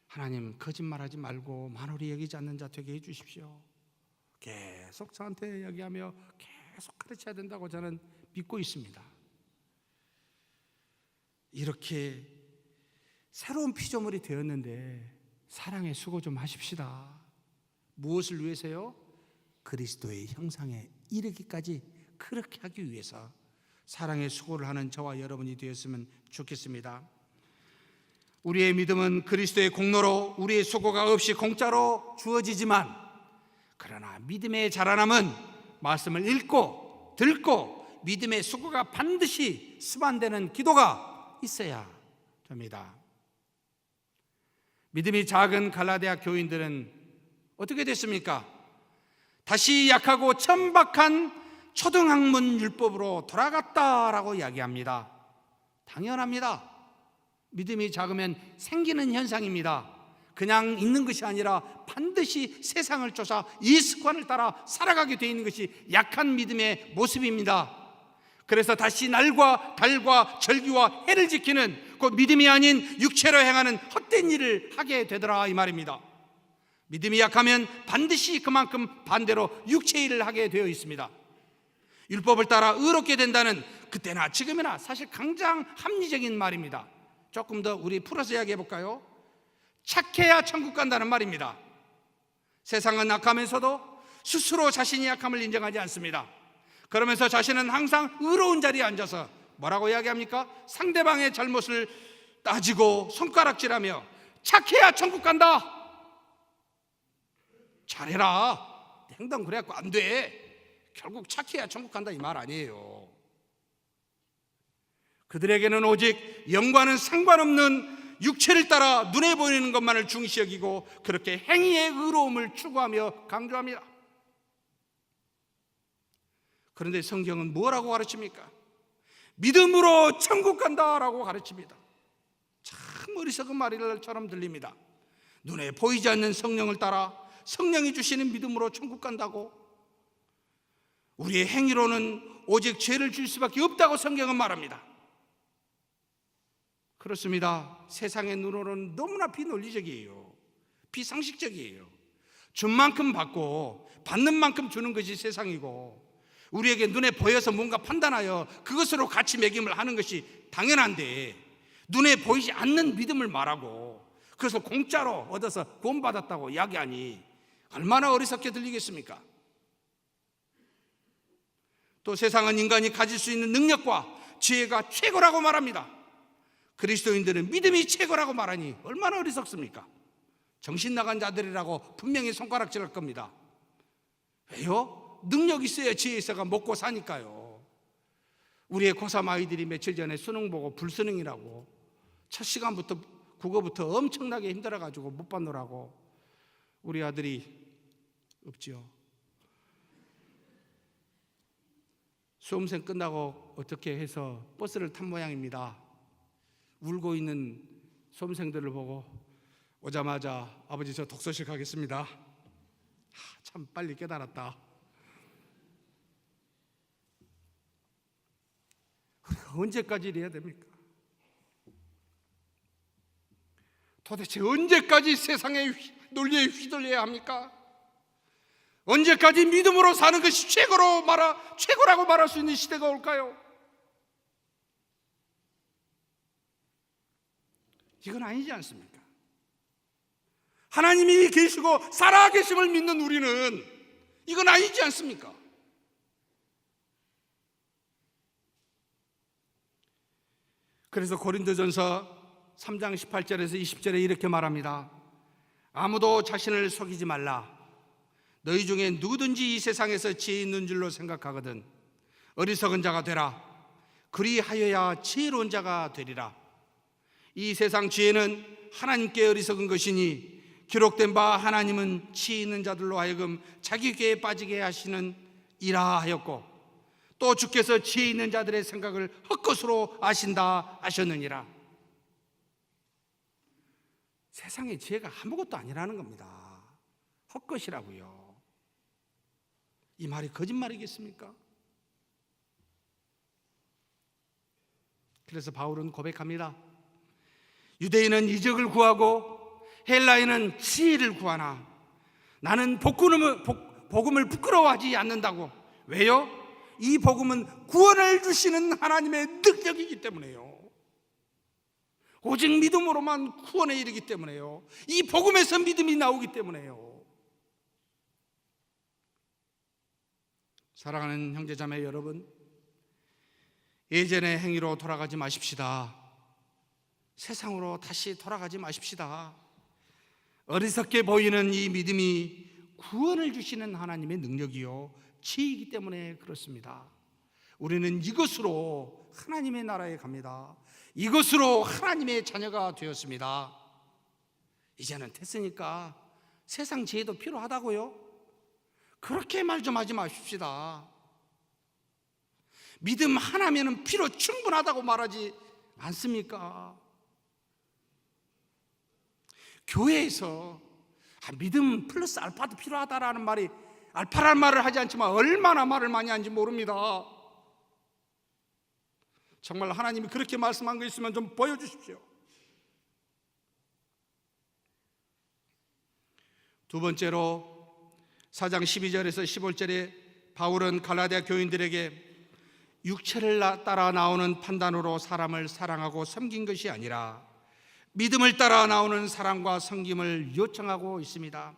하나님 거짓말하지 말고 만홀히 여기지 않는 자 되게 해주십시오. 계속 저한테 얘기하며 계속 가르쳐야 된다고 저는 믿고 있습니다. 이렇게 새로운 피조물이 되었는데 사랑의 수고 좀 하십시다. 무엇을 위해서요? 그리스도의 형상에 이르기까지 그렇게 하기 위해서 사랑의 수고를 하는 저와 여러분이 되었으면 좋겠습니다. 우리의 믿음은 그리스도의 공로로 우리의 수고가 없이 공짜로 주어지지만, 그러나 믿음의 자라남은 말씀을 읽고 듣고 믿음의 수고가 반드시 수반되는 기도가 있어야 됩니다. 믿음이 작은 갈라디아 교인들은 어떻게 됐습니까? 다시 약하고 천박한 초등학문 율법으로 돌아갔다라고 이야기합니다. 당연합니다. 믿음이 작으면 생기는 현상입니다. 그냥 있는 것이 아니라 반드시 세상을 쫓아 이 습관을 따라 살아가게 되어 있는 것이 약한 믿음의 모습입니다. 그래서 다시 날과 달과 절기와 해를 지키는 그 믿음이 아닌 육체로 행하는 헛된 일을 하게 되더라 이 말입니다. 믿음이 약하면 반드시 그만큼 반대로 육체 일을 하게 되어 있습니다. 율법을 따라 의롭게 된다는 그때나 지금이나 사실 가장 합리적인 말입니다. 조금 더 우리 풀어서 이야기해 볼까요? 착해야 천국 간다는 말입니다. 세상은 악하면서도 스스로 자신이 약함을 인정하지 않습니다. 그러면서 자신은 항상 의로운 자리에 앉아서 뭐라고 이야기합니까? 상대방의 잘못을 따지고 손가락질하며 착해야 천국 간다. 잘해라. 내 행동 그래갖고 안 돼. 결국 착해야 천국 간다 이 말 아니에요. 그들에게는 오직 영과는 상관없는 육체를 따라 눈에 보이는 것만을 중시 여기고 그렇게 행위의 의로움을 추구하며 강조합니다. 그런데 성경은 뭐라고 가르칩니까? 믿음으로 천국 간다라고 가르칩니다. 참 어리석은 말처럼 들립니다. 눈에 보이지 않는 성령을 따라 성령이 주시는 믿음으로 천국 간다고, 우리의 행위로는 오직 죄를 줄 수밖에 없다고 성경은 말합니다. 그렇습니다. 세상의 눈으로는 너무나 비논리적이에요. 비상식적이에요. 준 만큼 받고 받는 만큼 주는 것이 세상이고, 우리에게 눈에 보여서 뭔가 판단하여 그것으로 가치 매김을 하는 것이 당연한데, 눈에 보이지 않는 믿음을 말하고 그래서 공짜로 얻어서 구원받았다고 이야기하니 얼마나 어리석게 들리겠습니까? 또 세상은 인간이 가질 수 있는 능력과 지혜가 최고라고 말합니다. 그리스도인들은 믿음이 최고라고 말하니 얼마나 어리석습니까? 정신 나간 자들이라고 분명히 손가락질할 겁니다. 왜요? 능력 있어야 지혜 있어가 먹고 사니까요. 우리의 고3 아이들이 며칠 전에 수능 보고 불수능이라고 첫 시간부터 국어부터 엄청나게 힘들어가지고 못 받느라고 우리 아들이 없지요. 수험생 끝나고 어떻게 해서 버스를 탄 모양입니다. 울고 있는 수험생들을 보고 오자마자 아버지 저 독서실 가겠습니다. 참 빨리 깨달았다. 우리가 언제까지 이래야 됩니까? 도대체 언제까지 세상의 논리에 휘둘려야 합니까? 언제까지 믿음으로 사는 것이 최고라고 말할 수 있는 시대가 올까요? 이건 아니지 않습니까? 하나님이 계시고 살아계심을 믿는 우리는 이건 아니지 않습니까? 그래서 고린도전서 3장 18절에서 20절에 이렇게 말합니다. 아무도 자신을 속이지 말라. 너희 중에 누구든지 이 세상에서 지혜 있는 줄로 생각하거든 어리석은 자가 되라. 그리하여야 지혜로운 자가 되리라. 이 세상 지혜는 하나님께 어리석은 것이니 기록된 바 하나님은 지혜 있는 자들로 하여금 자기 꾀에 빠지게 하시는 이라 하였고, 또 주께서 지혜 있는 자들의 생각을 헛것으로 아신다 하셨느니라. 세상의 지혜가 아무것도 아니라는 겁니다. 헛것이라고요. 이 말이 거짓말이겠습니까? 그래서 바울은 고백합니다. 유대인은 이적을 구하고 헬라인은 지혜를 구하나 나는 복음을 부끄러워하지 않는다고. 왜요? 이 복음은 구원을 주시는 하나님의 능력이기 때문에요. 오직 믿음으로만 구원에 이르기 때문에요. 이 복음에서 믿음이 나오기 때문에요. 사랑하는 형제자매 여러분, 예전의 행위로 돌아가지 마십시다. 세상으로 다시 돌아가지 마십시다. 어리석게 보이는 이 믿음이 구원을 주시는 하나님의 능력이요 지혜이기 때문에 그렇습니다. 우리는 이것으로 하나님의 나라에 갑니다. 이것으로 하나님의 자녀가 되었습니다. 이제는 됐으니까 세상 지혜도 필요하다고요? 그렇게 말 좀 하지 마십시다. 믿음 하나면은 피로 충분하다고 말하지 않습니까? 교회에서 믿음 플러스 알파도 필요하다라는 말이, 알파라는 말을 하지 않지만 얼마나 말을 많이 하는지 모릅니다. 정말 하나님이 그렇게 말씀한 거 있으면 좀 보여주십시오. 두 번째로 4장 12절에서 15절에 바울은 갈라디아 교인들에게 육체를 따라 나오는 판단으로 사람을 사랑하고 섬긴 것이 아니라 믿음을 따라 나오는 사랑과 섬김을 요청하고 있습니다.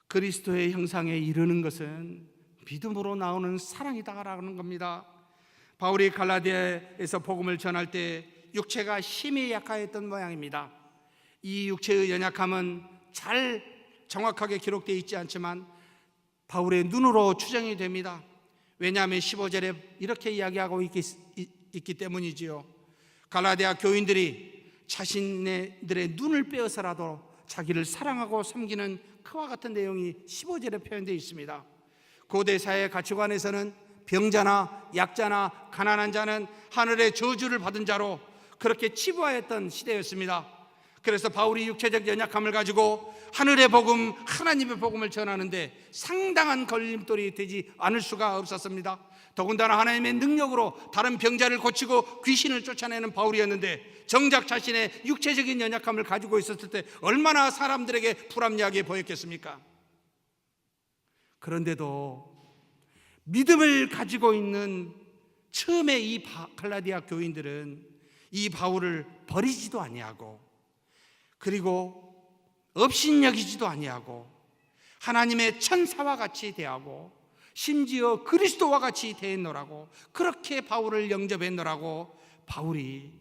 그리스도의 형상에 이르는 것은 믿음으로 나오는 사랑이다라는 겁니다. 바울이 갈라디아에서 복음을 전할 때 육체가 심히 약하였던 모양입니다. 이 육체의 연약함은 잘 정확하게 기록되어 있지 않지만 바울의 눈으로 추정이 됩니다. 왜냐하면 15절에 이렇게 이야기하고 있기 때문이지요. 갈라디아 교인들이 자신들의 눈을 빼어서라도 자기를 사랑하고 섬기는 그와 같은 내용이 15절에 표현되어 있습니다. 고대 사회 가치관에서는 병자나 약자나 가난한 자는 하늘의 저주를 받은 자로 그렇게 치부하였던 시대였습니다. 그래서 바울이 육체적 연약함을 가지고 하늘의 복음, 하나님의 복음을 전하는데 상당한 걸림돌이 되지 않을 수가 없었습니다. 더군다나 하나님의 능력으로 다른 병자를 고치고 귀신을 쫓아내는 바울이었는데 정작 자신의 육체적인 연약함을 가지고 있었을 때 얼마나 사람들에게 불합리하게 보였겠습니까? 그런데도 믿음을 가지고 있는 처음에 이 갈라디아 교인들은 이 바울을 버리지도 아니하고, 그리고 업신여기지도 아니하고 하나님의 천사와 같이 대하고 심지어 그리스도와 같이 대했노라고, 그렇게 바울을 영접했노라고 바울이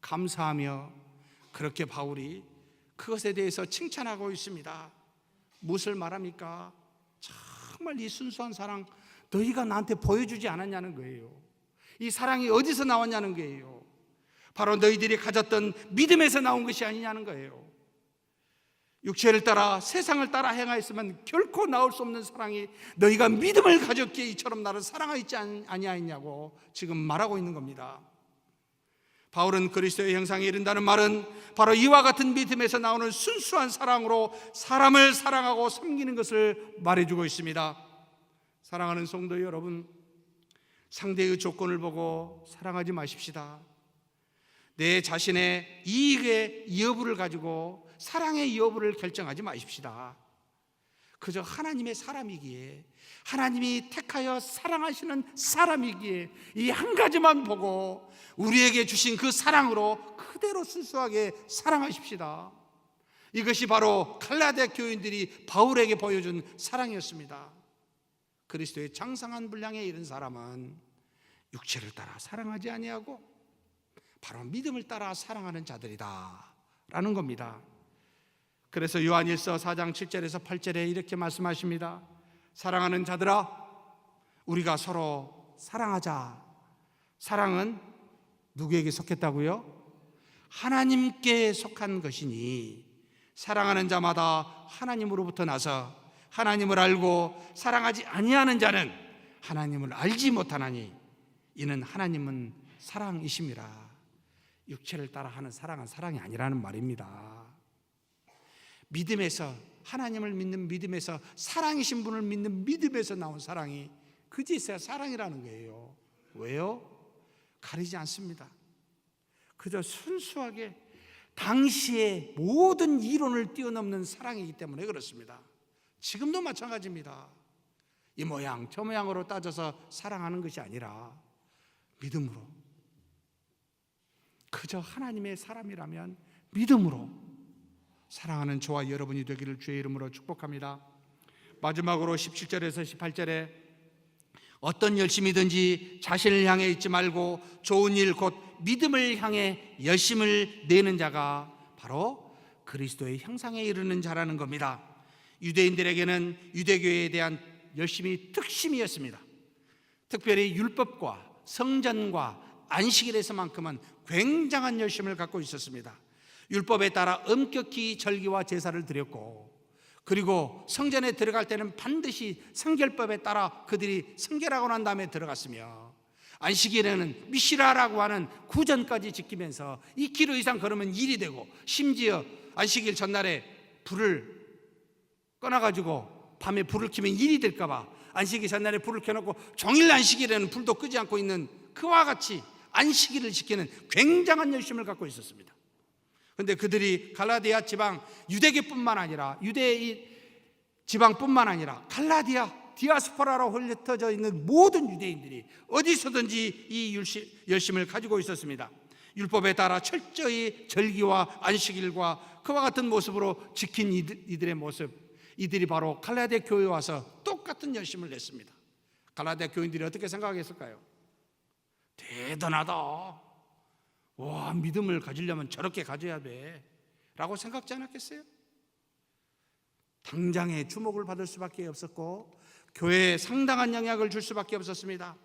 감사하며, 그렇게 바울이 그것에 대해서 칭찬하고 있습니다. 무엇을 말합니까? 정말 이 순수한 사랑 너희가 나한테 보여주지 않았냐는 거예요. 이 사랑이 어디서 나왔냐는 거예요. 바로 너희들이 가졌던 믿음에서 나온 것이 아니냐는 거예요. 육체를 따라 세상을 따라 행하였으면 결코 나올 수 없는 사랑이 너희가 믿음을 가졌기에 이처럼 나를 사랑하지 아니하였냐고 지금 말하고 있는 겁니다. 바울은 그리스도의 형상에 이른다는 말은 바로 이와 같은 믿음에서 나오는 순수한 사랑으로 사람을 사랑하고 섬기는 것을 말해주고 있습니다. 사랑하는 성도 여러분, 상대의 조건을 보고 사랑하지 마십시다. 내 자신의 이익의 여부를 가지고 사랑의 여부를 결정하지 마십시다. 그저 하나님의 사람이기에, 하나님이 택하여 사랑하시는 사람이기에 이 한 가지만 보고 우리에게 주신 그 사랑으로 그대로 순수하게 사랑하십시다. 이것이 바로 갈라디아 교인들이 바울에게 보여준 사랑이었습니다. 그리스도의 장성한 분량에 이른 사람은 육체를 따라 사랑하지 아니하고 바로 믿음을 따라 사랑하는 자들이다 라는 겁니다. 그래서 요한일서 4장 7절에서 8절에 이렇게 말씀하십니다. 사랑하는 자들아, 우리가 서로 사랑하자. 사랑은 누구에게 속했다고요? 하나님께 속한 것이니 사랑하는 자마다 하나님으로부터 나서 하나님을 알고 사랑하지 아니하는 자는 하나님을 알지 못하나니 이는 하나님은 사랑이심이라. 육체를 따라 하는 사랑은 사랑이 아니라는 말입니다. 믿음에서, 하나님을 믿는 믿음에서, 사랑이신 분을 믿는 믿음에서 나온 사랑이 그제서야 사랑이라는 거예요. 왜요? 가리지 않습니다. 그저 순수하게 당시의 모든 이론을 뛰어넘는 사랑이기 때문에 그렇습니다. 지금도 마찬가지입니다. 이 모양 저 모양으로 따져서 사랑하는 것이 아니라 믿음으로, 그저 하나님의 사람이라면 믿음으로 사랑하는 저와 여러분이 되기를 주의 이름으로 축복합니다. 마지막으로 17절에서 18절에 어떤 열심이든지 자신을 향해 있지 말고 좋은 일 곧 믿음을 향해 열심을 내는 자가 바로 그리스도의 형상에 이르는 자라는 겁니다. 유대인들에게는 유대교회에 대한 열심이 특심이었습니다. 특별히 율법과 성전과 안식일에 대해서만큼은 굉장한 열심을 갖고 있었습니다. 율법에 따라 엄격히 절기와 제사를 드렸고, 그리고 성전에 들어갈 때는 반드시 성결법에 따라 그들이 성결하고 난 다음에 들어갔으며, 안식일에는 미시라라고 하는 구전까지 지키면서 2km 이상 걸으면 일이 되고, 심지어 안식일 전날에 불을 꺼놔가지고 밤에 불을 켜면 일이 될까봐 안식일 전날에 불을 켜놓고 종일 안식일에는 불도 끄지 않고 있는, 그와 같이 안식일을 지키는 굉장한 열심을 갖고 있었습니다. 그런데 그들이 갈라디아 지방, 유대계뿐만 아니라 유대 지방뿐만 아니라 갈라디아 디아스포라로 흩어져 있는 모든 유대인들이 어디서든지 이 열심을 가지고 있었습니다. 율법에 따라 철저히 절기와 안식일과 그와 같은 모습으로 지킨 이들의 모습, 이들이 바로 갈라디아 교회에 와서 똑같은 열심을 냈습니다. 갈라디아 교인들이 어떻게 생각했을까요? 대단하다, 와, 믿음을 가지려면 저렇게 가져야 돼 라고 생각지 않았겠어요? 당장에 주목을 받을 수밖에 없었고 교회에 상당한 영향을 줄 수밖에 없었습니다.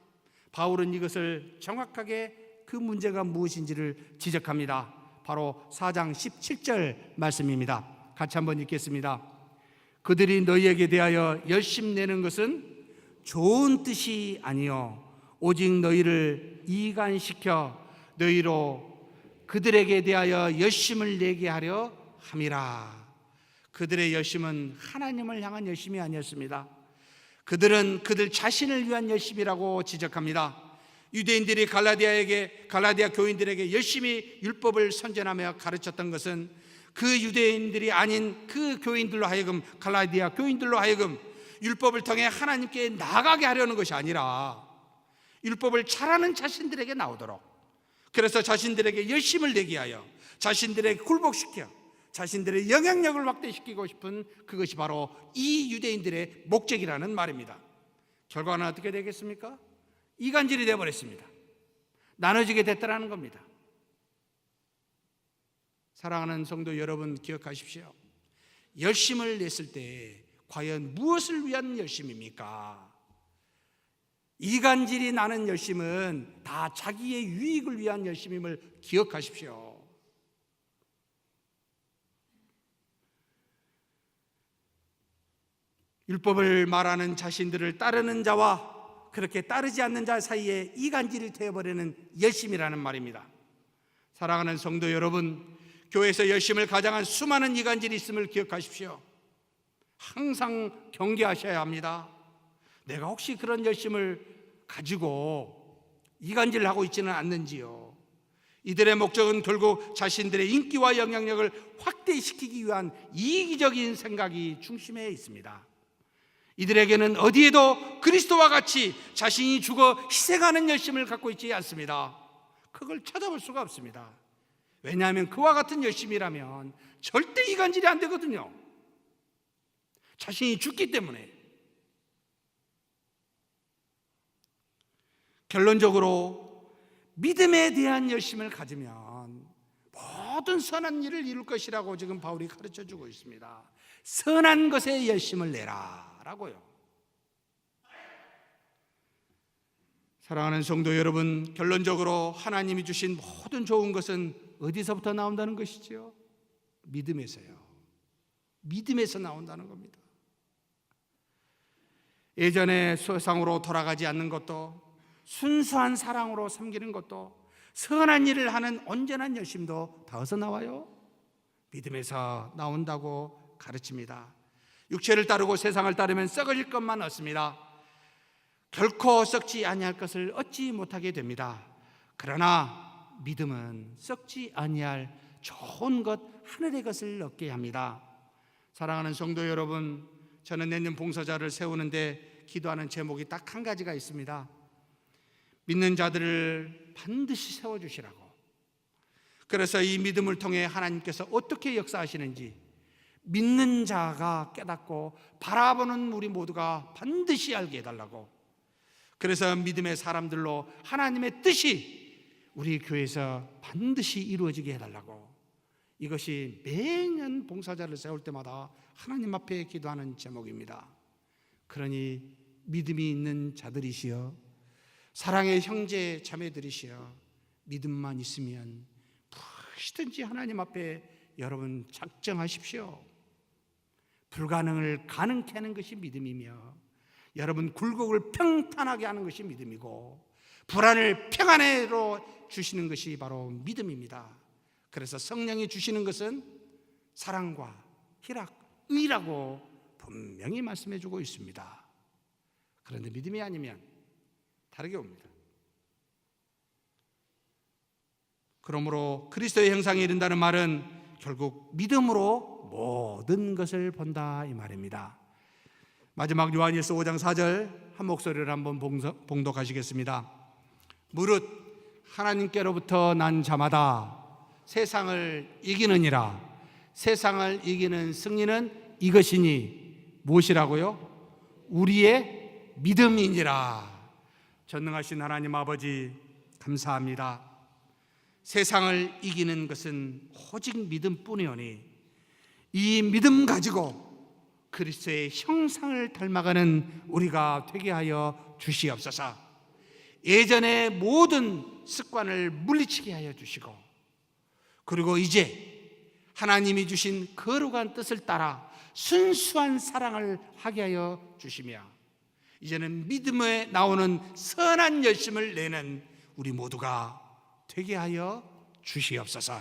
바울은 이것을 정확하게 그 문제가 무엇인지를 지적합니다. 바로 4장 17절 말씀입니다. 같이 한번 읽겠습니다. 그들이 너희에게 대하여 열심 내는 것은 좋은 뜻이 아니요 오직 너희를 이간시켜 너희로 그들에게 대하여 열심을 내게 하려 함이라. 그들의 열심은 하나님을 향한 열심이 아니었습니다. 그들은 그들 자신을 위한 열심이라고 지적합니다. 유대인들이 갈라디아 교인들에게 열심히 율법을 선전하며 가르쳤던 것은 그 유대인들이 아닌 그 교인들로 하여금, 갈라디아 교인들로 하여금 율법을 통해 하나님께 나아가게 하려는 것이 아니라 율법을 잘하는 자신들에게 나오도록, 그래서 자신들에게 열심을 내게 하여 자신들에게 굴복시켜 자신들의 영향력을 확대시키고 싶은, 그것이 바로 이 유대인들의 목적이라는 말입니다. 결과는 어떻게 되겠습니까? 이간질이 되어버렸습니다. 나눠지게 됐다는 겁니다. 사랑하는 성도 여러분, 기억하십시오. 열심을 냈을 때 과연 무엇을 위한 열심입니까? 이간질이 나는 열심은 다 자기의 유익을 위한 열심임을 기억하십시오. 율법을 말하는 자신들을 따르는 자와 그렇게 따르지 않는 자 사이에 이간질이 되어버리는 열심이라는 말입니다. 사랑하는 성도 여러분, 교회에서 열심을 가장한 수많은 이간질이 있음을 기억하십시오. 항상 경계하셔야 합니다. 내가 혹시 그런 열심을 가지고 이간질을 하고 있지는 않는지요? 이들의 목적은 결국 자신들의 인기와 영향력을 확대시키기 위한 이기적인 생각이 중심에 있습니다. 이들에게는 어디에도 그리스도와 같이 자신이 죽어 희생하는 열심을 갖고 있지 않습니다. 그걸 찾아볼 수가 없습니다. 왜냐하면 그와 같은 열심이라면 절대 이간질이 안 되거든요. 자신이 죽기 때문에. 결론적으로 믿음에 대한 열심을 가지면 모든 선한 일을 이룰 것이라고 지금 바울이 가르쳐주고 있습니다. 선한 것에 열심을 내라 라고요. 사랑하는 성도 여러분, 결론적으로 하나님이 주신 모든 좋은 것은 어디서부터 나온다는 것이지요? 믿음에서요. 믿음에서 나온다는 겁니다. 예전에 세상으로 돌아가지 않는 것도, 순수한 사랑으로 섬기는 것도, 선한 일을 하는 온전한 열심도 다 어디서 나와요? 믿음에서 나온다고 가르칩니다. 육체를 따르고 세상을 따르면 썩어질 것만 얻습니다. 결코 썩지 아니할 것을 얻지 못하게 됩니다. 그러나 믿음은 썩지 아니할 좋은 것, 하늘의 것을 얻게 합니다. 사랑하는 성도 여러분, 저는 내년 봉사자를 세우는데 기도하는 제목이 딱 한 가지가 있습니다. 믿는 자들을 반드시 세워주시라고. 그래서 이 믿음을 통해 하나님께서 어떻게 역사하시는지 믿는 자가 깨닫고 바라보는 우리 모두가 반드시 알게 해달라고. 그래서 믿음의 사람들로 하나님의 뜻이 우리 교회에서 반드시 이루어지게 해달라고. 이것이 매년 봉사자를 세울 때마다 하나님 앞에 기도하는 제목입니다. 그러니 믿음이 있는 자들이시여, 사랑의 형제 자매들이시여, 믿음만 있으면 무엇이든지 하나님 앞에 여러분 작정하십시오. 불가능을 가능케 하는 것이 믿음이며, 여러분 굴곡을 평탄하게 하는 것이 믿음이고, 불안을 평안으로 주시는 것이 바로 믿음입니다. 그래서 성령이 주시는 것은 사랑과 희락, 의라고 분명히 말씀해 주고 있습니다. 그런데 믿음이 아니면 다르게 옵니다. 그러므로 그리스도의 형상에 이른다는 말은 결국 믿음으로 모든 것을 본다 이 말입니다. 마지막 요한일서 5장 4절 한 목소리를 한번 봉독하시겠습니다. 무릇 하나님께로부터 난 자마다 세상을 이기느니라. 세상을 이기는 승리는 이것이니 무엇이라고요? 우리의 믿음이니라. 전능하신 하나님 아버지 감사합니다. 세상을 이기는 것은 오직 믿음뿐이오니 이 믿음 가지고 그리스도의 형상을 닮아가는 우리가 되게 하여 주시옵소서. 예전의 모든 습관을 물리치게 하여 주시고, 그리고 이제 하나님이 주신 거룩한 뜻을 따라 순수한 사랑을 하게 하여 주시며, 이제는 믿음에 나오는 선한 열심을 내는 우리 모두가 되게 하여 주시옵소서.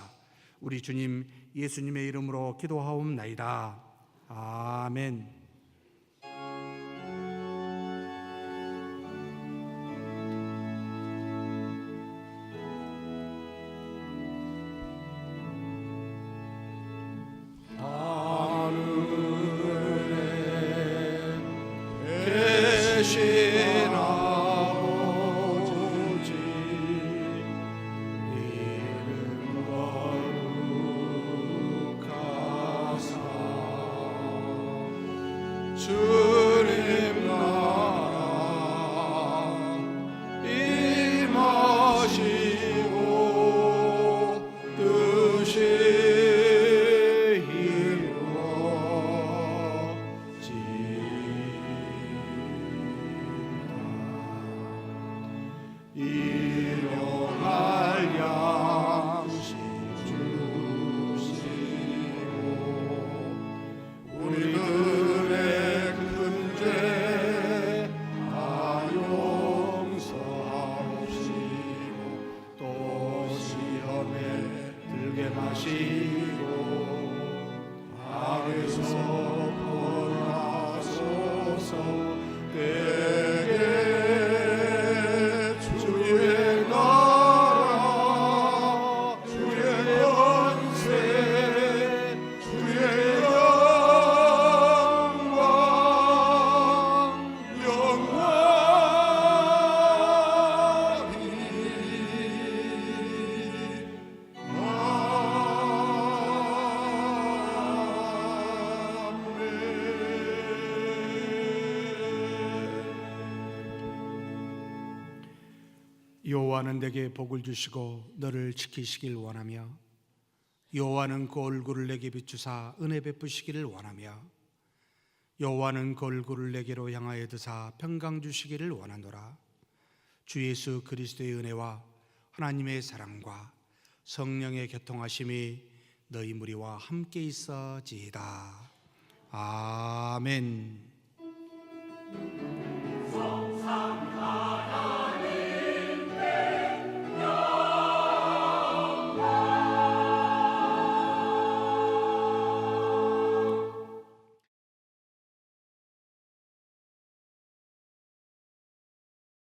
우리 주님 예수님의 이름으로 기도하옵나이다. 아멘. 주님 나라 임하시고 뜻이 이루어지이다. 일용할 양식 주시고 우리들의 마시고 악에서 벗어나소서. 내게 주의 나라 주의 권세 주의 영광 여호와는 내게 복을 주시고 너를 지키시길 원하며, 여호와는 그 얼굴을 내게 비추사 은혜 베푸시기를 원하며, 여호와는 그 얼굴을 내게로 향하여 드사 평강 주시기를 원하노라. 주 예수 그리스도의 은혜와 하나님의 사랑과 성령의 교통하심이 너희 무리와 함께 있어지이다. 아멘.